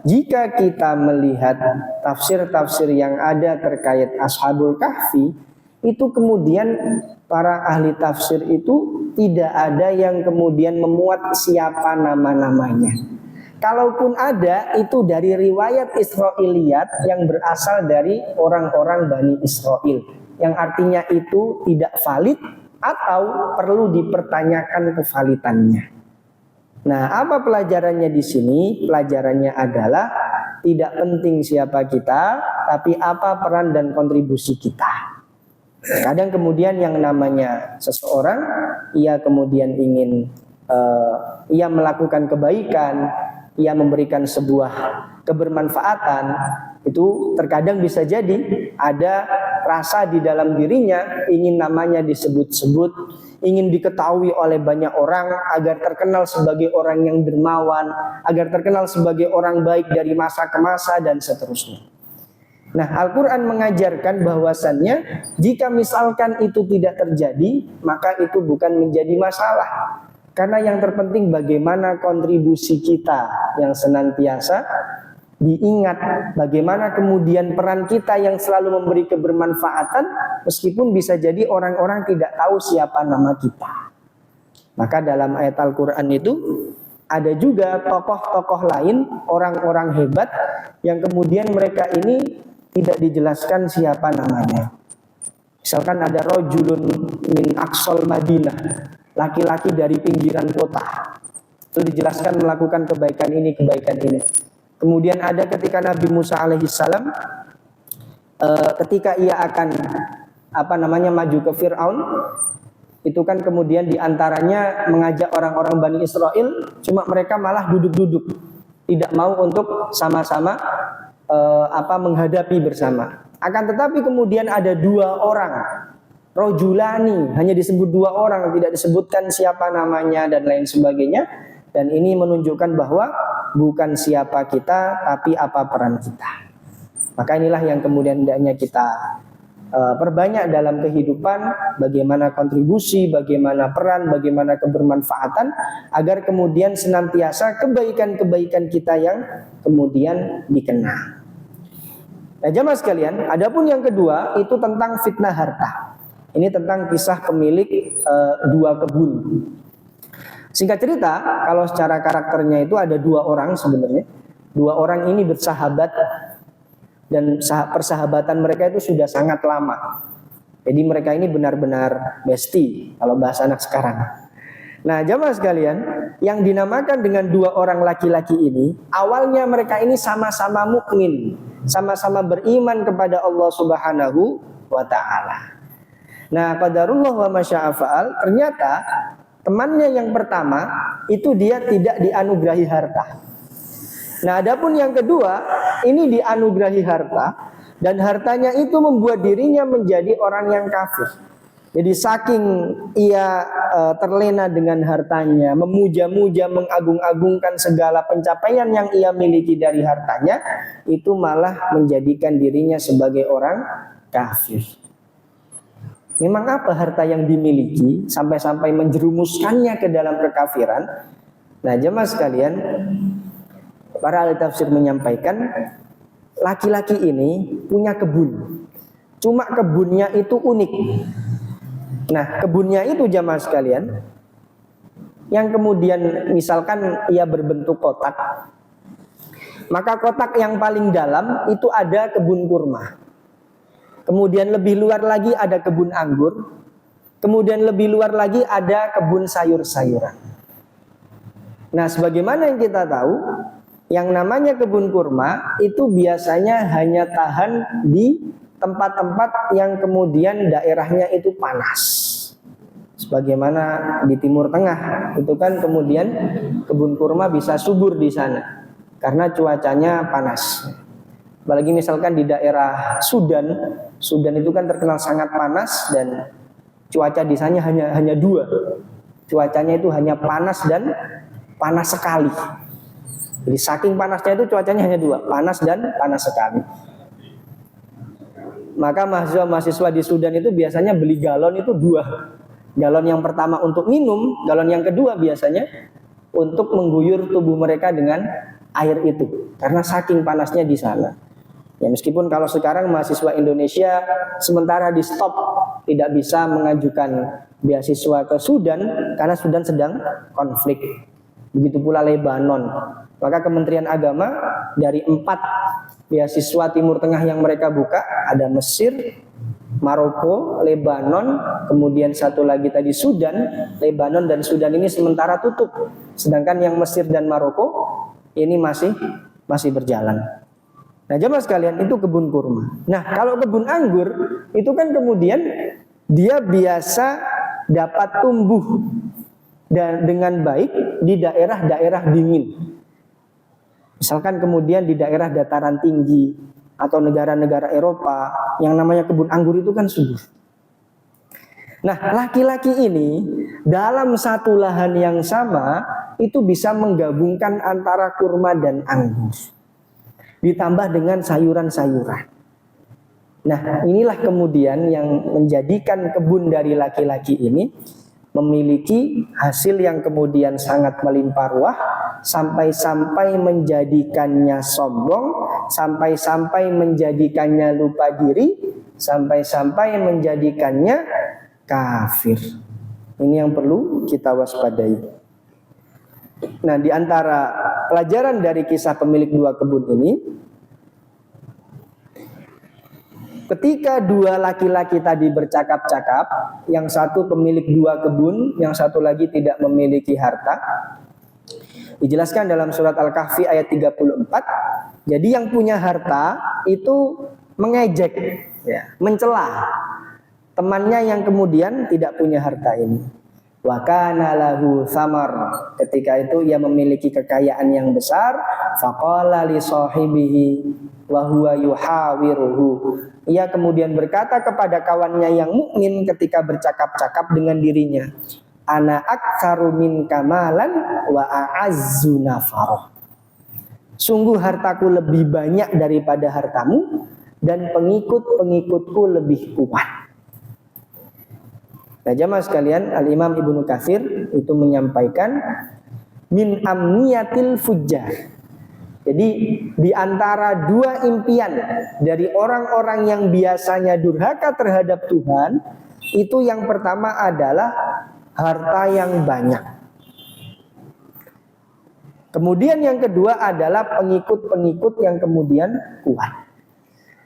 jika kita melihat tafsir-tafsir yang ada terkait Ashabul Kahfi, itu kemudian para ahli tafsir itu tidak ada yang kemudian memuat siapa nama-namanya. Kalaupun ada, itu dari riwayat Israiliyat yang berasal dari orang-orang Bani Israel, yang artinya itu tidak valid atau perlu dipertanyakan kevalitannya. Nah, apa pelajarannya di sini? Pelajarannya adalah tidak penting siapa kita, tapi apa peran dan kontribusi kita. Kadang kemudian yang namanya seseorang, ia kemudian ingin ia melakukan kebaikan, ia memberikan sebuah kebermanfaatan, itu terkadang bisa jadi ada rasa di dalam dirinya ingin namanya disebut-sebut, ingin diketahui oleh banyak orang agar terkenal sebagai orang yang dermawan, agar terkenal sebagai orang baik dari masa ke masa dan seterusnya. Nah, Al-Quran mengajarkan bahwasannya jika misalkan itu tidak terjadi, maka itu bukan menjadi masalah. Karena yang terpenting bagaimana kontribusi kita yang senantiasa diingat, bagaimana kemudian peran kita yang selalu memberi kebermanfaatan, meskipun bisa jadi orang-orang tidak tahu siapa nama kita. Maka dalam ayat Al-Quran itu ada juga tokoh-tokoh lain, orang-orang hebat yang kemudian mereka ini tidak dijelaskan siapa namanya. Misalkan ada rojulun min aqsal Madinah, laki-laki dari pinggiran kota. Itu dijelaskan melakukan kebaikan ini, kebaikan ini. Kemudian ada ketika Nabi Musa alaihissalam ketika ia akan maju ke Fir'aun, itu kan kemudian diantaranya mengajak orang-orang Bani Israel, cuma mereka malah duduk-duduk, tidak mau untuk sama-sama menghadapi bersama. Akan tetapi kemudian ada dua orang, rojulani, hanya disebut dua orang, tidak disebutkan siapa namanya dan lain sebagainya. Dan ini menunjukkan bahwa bukan siapa kita, tapi apa peran kita. Maka inilah yang kemudian hendaknya kita perbanyak dalam kehidupan, bagaimana kontribusi, bagaimana peran, bagaimana kebermanfaatan, agar kemudian senantiasa kebaikan-kebaikan kita yang kemudian dikenang. Nah jamaah sekalian, adapun yang kedua itu tentang fitnah harta. Ini tentang kisah pemilik dua kebun. Singkat cerita, kalau secara karakternya itu ada dua orang sebenarnya. Dua orang ini bersahabat dan persahabatan mereka itu sudah sangat lama. Jadi mereka ini benar-benar bestie kalau bahasa anak sekarang. Nah jamaah sekalian, yang dinamakan dengan dua orang laki-laki ini, awalnya mereka ini sama-sama mukmin, sama-sama beriman kepada Allah Subhanahu wa ta'ala. Nah qadarullah wa masya'a fa'al, ternyata temannya yang pertama itu dia tidak dianugerahi harta. Nah adapun yang kedua ini dianugerahi harta, dan hartanya itu membuat dirinya menjadi orang yang kafir. Jadi saking ia terlena dengan hartanya, memuja-muja, mengagung-agungkan segala pencapaian yang ia miliki dari hartanya, itu malah menjadikan dirinya sebagai orang kafir. Memang apa harta yang dimiliki sampai-sampai menjerumuskannya ke dalam kekafiran? Nah jemaah sekalian, para ahli tafsir menyampaikan laki-laki ini punya kebun. Cuma kebunnya itu unik. Nah kebunnya itu jamaah sekalian, yang kemudian misalkan ia berbentuk kotak, maka kotak yang paling dalam itu ada kebun kurma. Kemudian lebih luar lagi ada kebun anggur. Kemudian lebih luar lagi ada kebun sayur-sayuran. Nah sebagaimana yang kita tahu, yang namanya kebun kurma itu biasanya hanya tahan di tempat-tempat yang kemudian daerahnya itu panas. Sebagaimana di Timur Tengah itu kan kemudian kebun kurma bisa subur di sana karena cuacanya panas. Apalagi misalkan di daerah Sudan itu kan terkenal sangat panas dan cuaca di sana hanya dua. Cuacanya itu hanya panas dan panas sekali. Jadi saking panasnya itu cuacanya hanya dua, panas dan panas sekali. Maka mahasiswa di Sudan itu biasanya beli galon itu dua. Galon yang pertama untuk minum, galon yang kedua biasanya untuk mengguyur tubuh mereka dengan air itu. Karena saking panasnya di sana. Ya meskipun kalau sekarang mahasiswa Indonesia sementara di stop, tidak bisa mengajukan beasiswa ke Sudan karena Sudan sedang konflik. Begitu pula Lebanon. Maka Kementerian Agama dari 4 beasiswa Timur Tengah yang mereka buka, ada Mesir, Maroko, Lebanon, kemudian satu lagi tadi Sudan. Lebanon dan Sudan ini sementara tutup, sedangkan yang Mesir dan Maroko ini masih berjalan. Nah jemaah sekalian, itu kebun kurma. Nah kalau kebun anggur itu kan kemudian dia biasa dapat tumbuh dan dengan baik di daerah-daerah dingin. Misalkan kemudian di daerah dataran tinggi atau negara-negara Eropa yang namanya kebun anggur itu kan subur. Nah laki-laki ini dalam satu lahan yang sama itu bisa menggabungkan antara kurma dan anggur, ditambah dengan sayuran-sayuran. Nah inilah kemudian yang menjadikan kebun dari laki-laki ini memiliki hasil yang kemudian sangat melimpah ruah, sampai-sampai menjadikannya sombong, sampai-sampai menjadikannya lupa diri, sampai-sampai menjadikannya kafir. Ini yang perlu kita waspadai. Nah, di antara pelajaran dari kisah pemilik dua kebun ini, ketika dua laki-laki tadi bercakap-cakap, yang satu pemilik dua kebun, yang satu lagi tidak memiliki harta, dijelaskan dalam surat Al-Kahfi ayat 34. Jadi yang punya harta itu mengejek, ya, mencela. temannya yang kemudian tidak punya harta ini. Wa kana lahu thamar, ketika itu ia memiliki kekayaan yang besar, faqala li sahibihi wa huwa yuhawiruhu, ia kemudian berkata kepada kawannya yang mukmin ketika bercakap-cakap dengan dirinya, ana aktsaru minka malan wa a'azzu nafara, sungguh hartaku lebih banyak daripada hartamu dan pengikut-pengikutku lebih kuat. Nah, jamaah sekalian, Al-Imam Ibnu Katsir itu menyampaikan min amniyatil fujjar. Jadi di antara dua impian dari orang-orang yang biasanya durhaka terhadap Tuhan, itu yang pertama adalah harta yang banyak. Kemudian yang kedua adalah pengikut-pengikut yang kemudian kuat.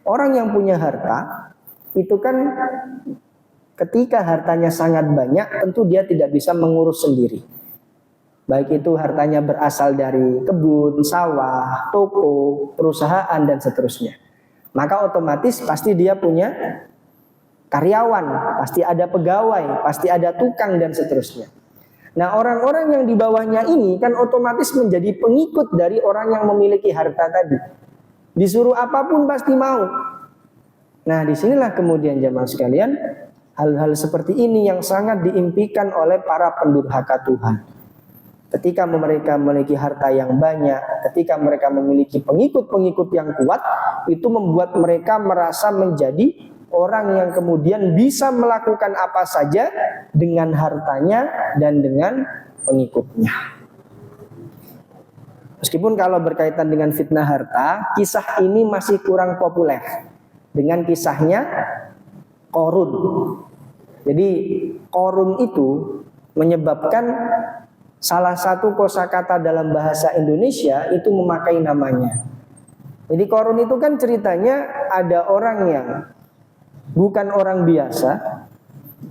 Orang yang punya harta itu kan ketika hartanya sangat banyak, tentu dia tidak bisa mengurus sendiri. Baik itu hartanya berasal dari kebun, sawah, toko, perusahaan, dan seterusnya. Maka otomatis pasti dia punya karyawan, pasti ada pegawai, pasti ada tukang, dan seterusnya. Nah, orang-orang yang di bawahnya ini kan otomatis menjadi pengikut dari orang yang memiliki harta tadi. Disuruh apapun pasti mau. Nah, disinilah kemudian jamaah sekalian, hal-hal seperti ini yang sangat diimpikan oleh para pendurhaka Tuhan. Ketika mereka memiliki harta yang banyak, ketika mereka memiliki pengikut-pengikut yang kuat, itu membuat mereka merasa menjadi orang yang kemudian bisa melakukan apa saja dengan hartanya dan dengan pengikutnya. Meskipun kalau berkaitan dengan fitnah harta, kisah ini masih kurang populer dengan kisahnya Qarun. Jadi Qarun itu menyebabkan salah satu kosakata dalam bahasa Indonesia itu memakai namanya. Jadi Qarun itu kan ceritanya ada orang yang bukan orang biasa.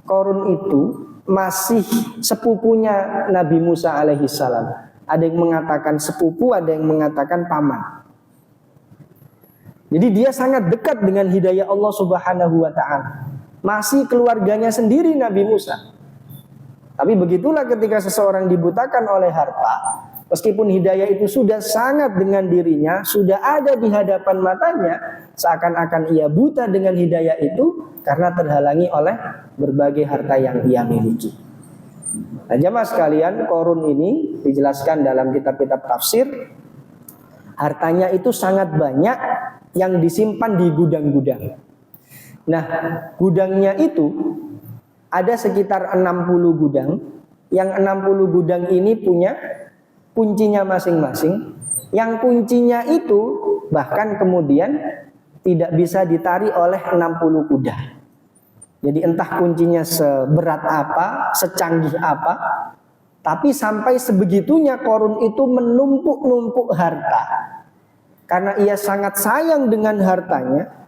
Qarun itu masih sepupunya Nabi Musa alaihissalam. Ada yang mengatakan sepupu, ada yang mengatakan paman. Jadi dia sangat dekat dengan hidayah Allah Subhanahu wa ta'ala. Masih keluarganya sendiri Nabi Musa. Tapi begitulah ketika seseorang dibutakan oleh harta, meskipun hidayah itu sudah sangat dengan dirinya, sudah ada di hadapan matanya, seakan-akan ia buta dengan hidayah itu karena terhalangi oleh berbagai harta yang ia miliki. Nah, jamaah sekalian, Qarun ini dijelaskan dalam kitab-kitab tafsir, hartanya itu sangat banyak yang disimpan di gudang-gudang. Nah, gudangnya itu ada sekitar 60 gudang. Yang 60 gudang ini punya kuncinya masing-masing. Yang kuncinya itu bahkan kemudian tidak bisa ditarik oleh 60 kuda. Jadi entah kuncinya seberat apa, secanggih apa, tapi sampai sebegitunya Qarun itu menumpuk-numpuk harta. Karena ia sangat sayang dengan hartanya,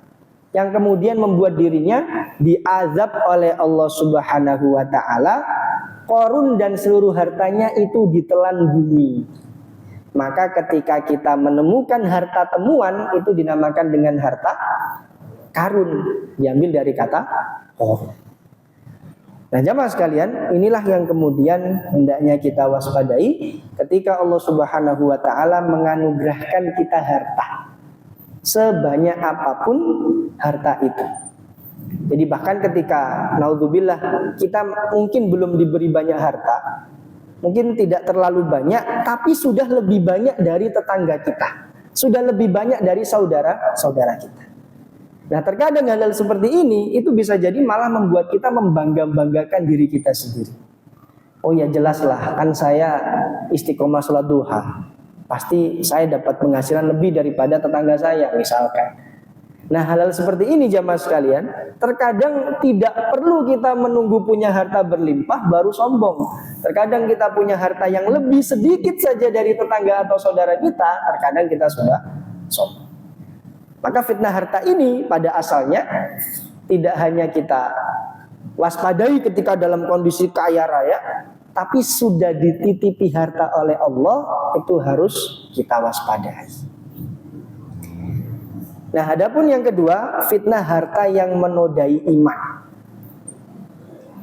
yang kemudian membuat dirinya diazab oleh Allah Subhanahu wa ta'ala. Qarun dan seluruh hartanya itu ditelan bumi. Maka ketika kita menemukan harta temuan, itu dinamakan dengan harta karun, diambil dari kata qarun. Nah, jamaah sekalian, inilah yang kemudian hendaknya kita waspadai ketika Allah Subhanahu wa ta'ala menganugerahkan kita harta sebanyak apapun harta itu. Jadi bahkan ketika naudzubillah kita mungkin belum diberi banyak harta, mungkin tidak terlalu banyak, tapi sudah lebih banyak dari tetangga kita, sudah lebih banyak dari saudara-saudara kita. Nah, terkadang hal-hal seperti ini itu bisa jadi malah membuat kita membangga-banggakan diri kita sendiri. Oh ya, jelaslah, kan saya istiqomah sholat duha, pasti saya dapat penghasilan lebih daripada tetangga saya misalkan. Nah, hal-hal seperti ini jamaah sekalian, terkadang tidak perlu kita menunggu punya harta berlimpah baru sombong. Terkadang kita punya harta yang lebih sedikit saja dari tetangga atau saudara kita, terkadang kita sudah sombong. Maka fitnah harta ini pada asalnya tidak hanya kita waspadai ketika dalam kondisi kaya raya, tapi sudah dititipi harta oleh Allah, itu harus kita waspadai. Nah, adapun yang kedua, fitnah harta yang menodai iman.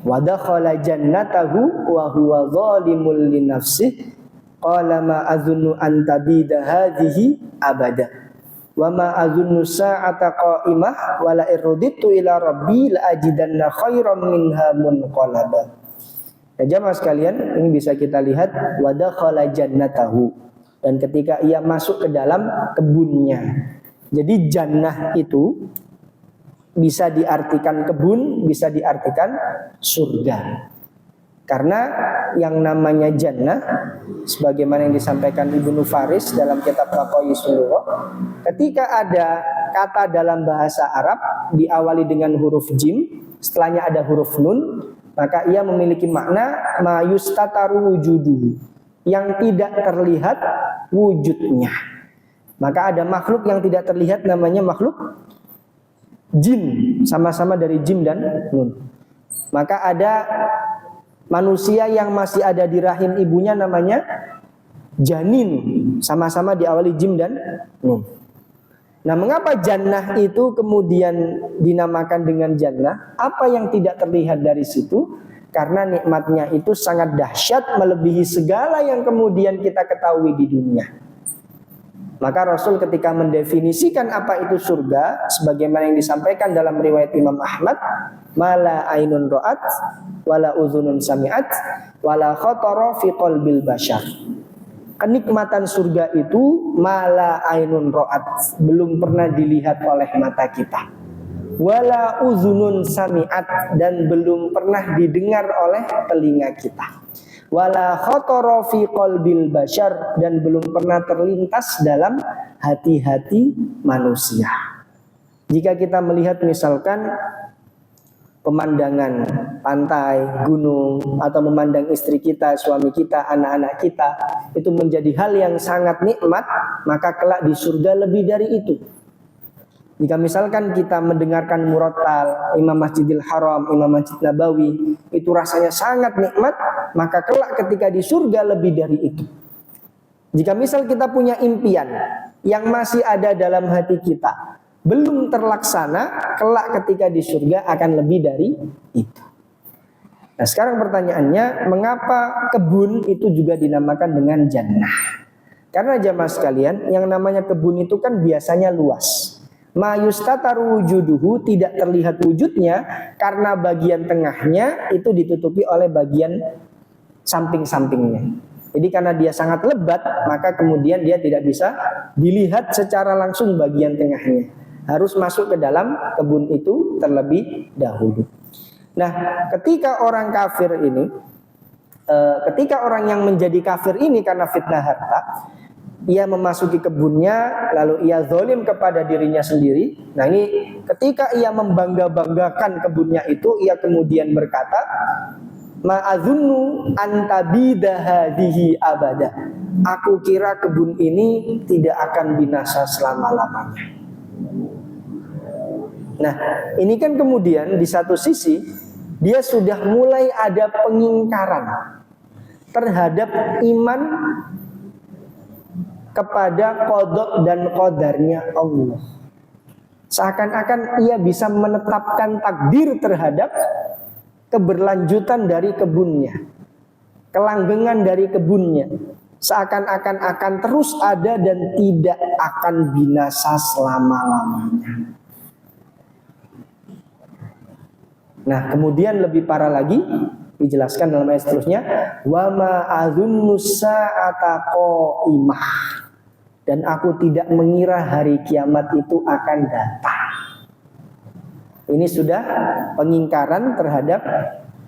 Wa dakhala jannatahu wa huwa zalimul li nafsihi qala ma azunnu an tabida hadhihi abada wa ma azunnu sa'ata qa'imah wa la irruditu ila rabbi la ajidanna khairan minha munqalaba. Ya jamaah sekalian, ini bisa kita lihat wa dakhala jannatahu, dan ketika ia masuk ke dalam kebunnya. Jadi jannah itu bisa diartikan kebun, bisa diartikan surga. Karena yang namanya jannah, sebagaimana yang disampaikan Ibnu Faris dalam kitab Maqayisul Lugha, ketika ada kata dalam bahasa Arab diawali dengan huruf jim, setelahnya ada huruf nun, maka ia memiliki makna ma yustataru wujuduhu, yang tidak terlihat wujudnya. Maka ada makhluk yang tidak terlihat namanya makhluk jin, sama-sama dari jim dan nun. Maka ada manusia yang masih ada di rahim ibunya namanya janin, sama-sama diawali jim dan nun. Nah, mengapa jannah itu kemudian dinamakan dengan jannah? Apa yang tidak terlihat dari situ? Karena nikmatnya itu sangat dahsyat, melebihi segala yang kemudian kita ketahui di dunia. Maka Rasul ketika mendefinisikan apa itu surga, sebagaimana yang disampaikan dalam riwayat Imam Ahmad, mala ainun ra'at, wala uzunun sami'at, wala khatara fi qalbil bashar. Kenikmatan surga itu mala ainun ra'at, belum pernah dilihat oleh mata kita. Wala uzunun sami'at, dan belum pernah didengar oleh telinga kita. Wala khatara fi qalbil bashar, dan belum pernah terlintas dalam hati-hati manusia. Jika kita melihat misalkan pemandangan pantai, gunung, atau memandang istri kita, suami kita, anak-anak kita, itu menjadi hal yang sangat nikmat, maka kelak di surga lebih dari itu. Jika misalkan kita mendengarkan murattal Imam Masjidil Haram, Imam Masjid Nabawi, itu rasanya sangat nikmat, maka kelak ketika di surga lebih dari itu. Jika misal kita punya impian yang masih ada dalam hati kita, belum terlaksana, kelak ketika di surga akan lebih dari itu. Nah, sekarang pertanyaannya, mengapa kebun itu juga dinamakan dengan jannah? Karena jamaah sekalian, yang namanya kebun itu kan biasanya luas. Ma yustataru wujuduhu, tidak terlihat wujudnya karena bagian tengahnya itu ditutupi oleh bagian samping-sampingnya. Jadi karena dia sangat lebat, maka kemudian dia tidak bisa dilihat secara langsung bagian tengahnya. Harus masuk ke dalam kebun itu terlebih dahulu. Nah, ketika orang kafir ini, ketika orang yang menjadi kafir ini karena fitnah harta, ia memasuki kebunnya, lalu ia zalim kepada dirinya sendiri. Nah, ini ketika ia membangga-banggakan kebunnya itu, ia kemudian berkata, ma'azunnu antabida hadhihi abada. Aku kira kebun ini tidak akan binasa selama-lamanya. Nah, ini kan kemudian di satu sisi dia sudah mulai ada pengingkaran terhadap iman kepada qada dan qadarnya Allah. Seakan-akan ia bisa menetapkan takdir terhadap keberlanjutan dari kebunnya, kelanggengan dari kebunnya. Seakan-akan akan terus ada dan tidak akan binasa selama-lamanya. Nah, kemudian lebih parah lagi dijelaskan dalam ayat seterusnya, wa ma azunnu sa'ata qa'imah, dan aku tidak mengira hari kiamat itu akan datang. Ini sudah pengingkaran terhadap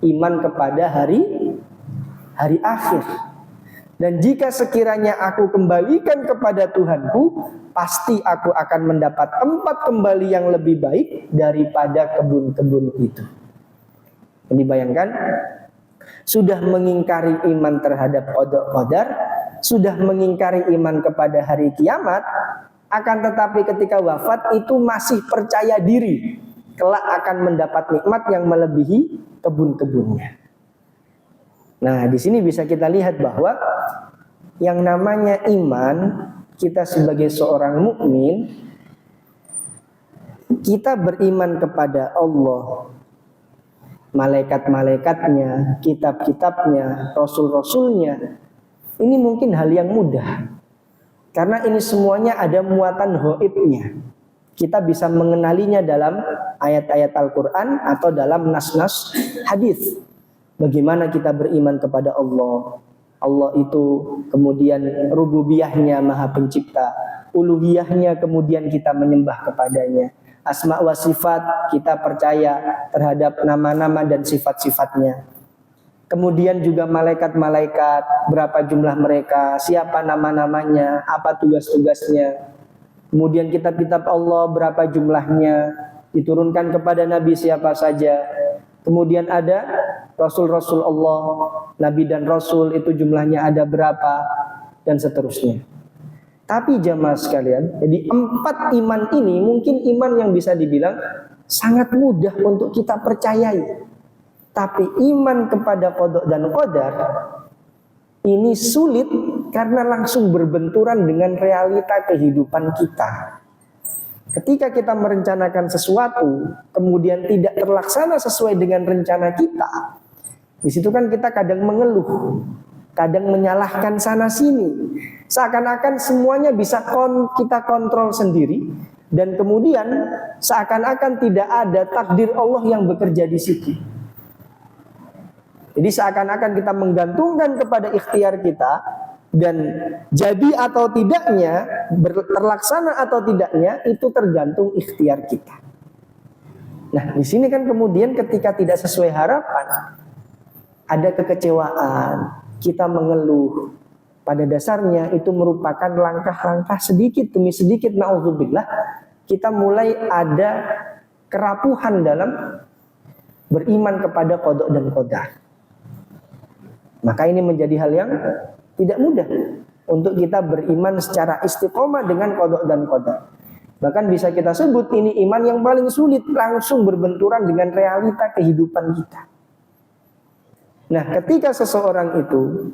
iman kepada hari akhir. Dan jika sekiranya aku kembalikan kepada Tuhanku, pasti aku akan mendapat tempat kembali yang lebih baik daripada kebun-kebun itu. Jadi bayangkan, sudah mengingkari iman terhadap qada, sudah mengingkari iman kepada hari kiamat, akan tetapi ketika wafat itu masih percaya diri kelak akan mendapat nikmat yang melebihi kebun-kebunnya. Nah, di sini bisa kita lihat bahwa yang namanya iman, kita sebagai seorang mukmin, kita beriman kepada Allah malaikat-malaikatnya, kitab-kitabnya, rasul-rasulnya. Ini mungkin hal yang mudah. Karena ini semuanya ada muatan ghaibnya. Kita bisa mengenalinya dalam ayat-ayat Al-Quran atau dalam nas-nas hadis. Bagaimana kita beriman kepada Allah. Allah itu kemudian rububiyahnya maha pencipta. Uluhiyahnya kemudian kita menyembah kepadanya. Asma wa sifat kita percaya terhadap nama-nama dan sifat-sifatnya. Kemudian juga malaikat-malaikat, berapa jumlah mereka, siapa nama-namanya, apa tugas-tugasnya. Kemudian kitab-kitab Allah berapa jumlahnya, diturunkan kepada Nabi siapa saja. Kemudian ada Rasul-Rasul Allah, Nabi dan Rasul itu jumlahnya ada berapa, dan seterusnya. Tapi jamaah sekalian, jadi 4 iman ini mungkin iman yang bisa dibilang sangat mudah untuk kita percayai. Tapi iman kepada qada dan qadar ini sulit karena langsung berbenturan dengan realita kehidupan kita. Ketika kita merencanakan sesuatu, kemudian tidak terlaksana sesuai dengan rencana kita, di situ kan kita kadang mengeluh, kadang menyalahkan sana sini. Seakan-akan semuanya bisa kita kontrol sendiri, dan kemudian seakan-akan tidak ada takdir Allah yang bekerja di situ. Jadi seakan-akan kita menggantungkan kepada ikhtiar kita, dan jadi atau tidaknya, terlaksana atau tidaknya itu tergantung ikhtiar kita. Nah, di sini kan kemudian ketika tidak sesuai harapan, ada kekecewaan, kita mengeluh. Pada dasarnya itu merupakan langkah-langkah sedikit demi sedikit, na'udzubillah, kita mulai ada kerapuhan dalam beriman kepada qada dan qadar. Maka ini menjadi hal yang tidak mudah untuk kita beriman secara istiqomah dengan qada dan qadar. Bahkan bisa kita sebut ini iman yang paling sulit, langsung berbenturan dengan realita kehidupan kita. Nah, ketika seseorang itu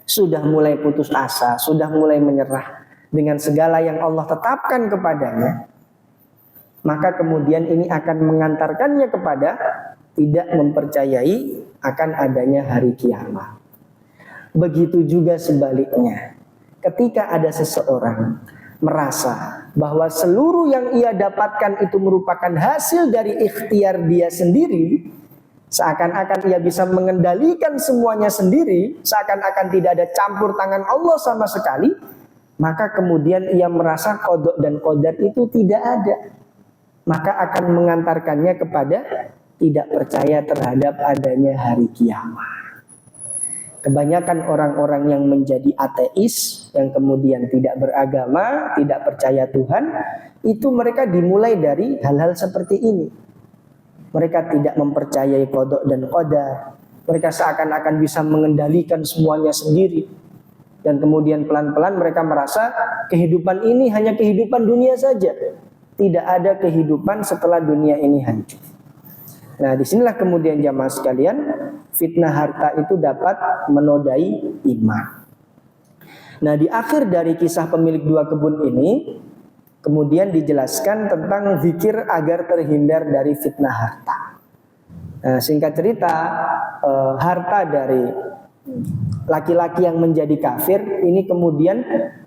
sudah mulai putus asa, sudah mulai menyerah dengan segala yang Allah tetapkan kepadanya, maka kemudian ini akan mengantarkannya kepada tidak mempercayai akan adanya hari kiamat. Begitu juga sebaliknya, ketika ada seseorang merasa bahwa seluruh yang ia dapatkan itu merupakan hasil dari ikhtiar dia sendiri, seakan-akan ia bisa mengendalikan semuanya sendiri, seakan-akan tidak ada campur tangan Allah sama sekali, maka kemudian ia merasa qada dan qadar itu tidak ada. Maka akan mengantarkannya kepada tidak percaya terhadap adanya hari kiamat. Kebanyakan orang-orang yang menjadi ateis, yang kemudian tidak beragama, tidak percaya Tuhan, itu mereka dimulai dari hal-hal seperti ini. Mereka tidak mempercayai qada dan qadar. Mereka seakan-akan bisa mengendalikan semuanya sendiri. Dan kemudian pelan-pelan mereka merasa kehidupan ini hanya kehidupan dunia saja. Tidak ada kehidupan setelah dunia ini hancur. Nah, disinilah kemudian jamaah sekalian, fitnah harta itu dapat menodai iman. Nah, di akhir dari kisah pemilik 2 kebun ini, kemudian dijelaskan tentang zikir agar terhindar dari fitnah harta. Nah, singkat cerita, harta dari laki-laki yang menjadi kafir ini kemudian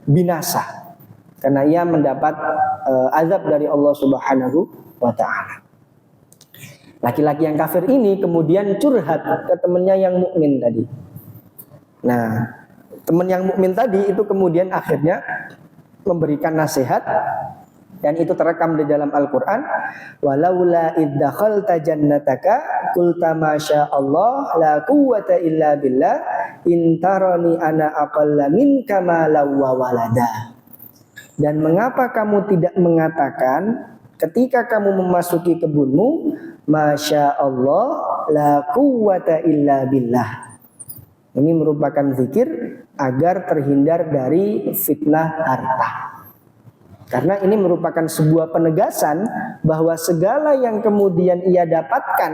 binasa karena ia mendapat azab dari Allah Subhanahu wa ta'ala. Laki-laki yang kafir ini kemudian curhat ke temannya yang mukmin tadi. Nah, teman yang mukmin tadi itu kemudian akhirnya memberikan nasihat, dan itu terekam di dalam Al-Quran. Walaula iddakhalta jannataka qulta masya Allah la quwwata illa billah intarani ana aqalla minka malan wa walada. Dan mengapa kamu tidak mengatakan ketika kamu memasuki kebunmu, masya Allah la quwwata illa billah. Ini merupakan zikir agar terhindar dari fitnah harta. Karena ini merupakan sebuah penegasan bahwa segala yang kemudian ia dapatkan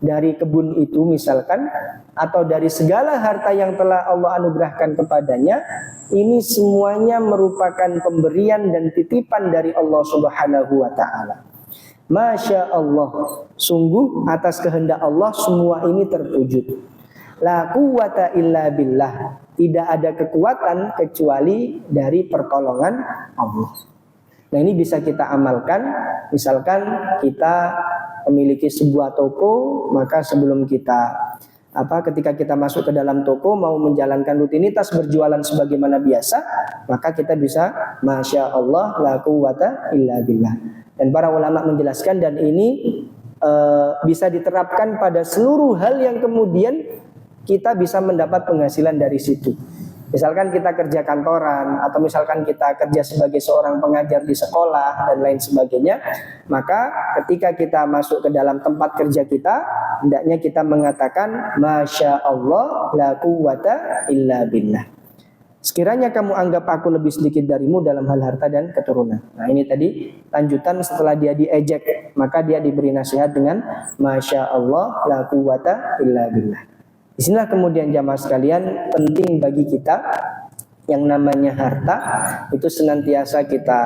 dari kebun itu misalkan, atau dari segala harta yang telah Allah anugerahkan kepadanya, ini semuanya merupakan pemberian dan titipan dari Allah Subhanahu wa ta'ala. Masya Allah, sungguh atas kehendak Allah semua ini terwujud. La quwwata illa billah, tidak ada kekuatan kecuali dari pertolongan Allah. Nah, ini bisa kita amalkan. Misalkan kita memiliki sebuah toko, maka sebelum ketika kita masuk ke dalam toko mau menjalankan rutinitas berjualan sebagaimana biasa, maka kita bisa Masya Allah la quwwata illa billah. Dan para ulama menjelaskan, dan ini bisa diterapkan pada seluruh hal yang kemudian kita bisa mendapat penghasilan dari situ. Misalkan kita kerja kantoran, atau misalkan kita kerja sebagai seorang pengajar di sekolah dan lain sebagainya, maka ketika kita masuk ke dalam tempat kerja kita, hendaknya kita mengatakan Masya Allah la quwwata illa billah. Sekiranya kamu anggap aku lebih sedikit darimu dalam hal harta dan keturunan. Nah, ini tadi lanjutan setelah dia diejek, maka dia diberi nasihat dengan Masya Allah la quwwata illa billah. Disinilah kemudian jamaah sekalian, penting bagi kita yang namanya harta itu senantiasa kita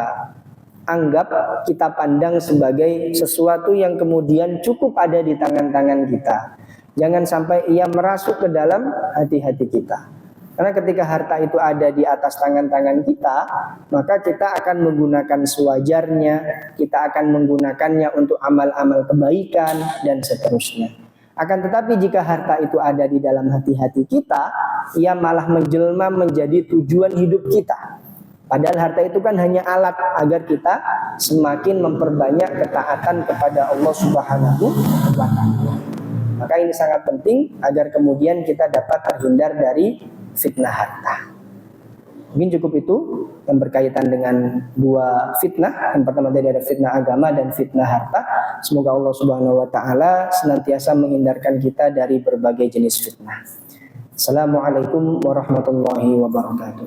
anggap, kita pandang sebagai sesuatu yang kemudian cukup ada di tangan-tangan kita. Jangan sampai ia merasuk ke dalam hati-hati kita. Karena ketika harta itu ada di atas tangan-tangan kita, maka kita akan menggunakan sewajarnya, kita akan menggunakannya untuk amal-amal kebaikan dan seterusnya. Akan tetapi jika harta itu ada di dalam hati-hati kita, ia malah menjelma menjadi tujuan hidup kita. Padahal harta itu kan hanya alat agar kita semakin memperbanyak ketaatan kepada Allah Subhanahu wa Ta'ala. Maka ini sangat penting agar kemudian kita dapat terhindar dari fitnah harta. Mungkin cukup itu yang berkaitan dengan dua fitnah. Yang pertama tadi ada fitnah agama dan fitnah harta. Semoga Allah Subhanahu wa Ta'ala senantiasa menghindarkan kita dari berbagai jenis fitnah. Assalamualaikum warahmatullahi wabarakatuh.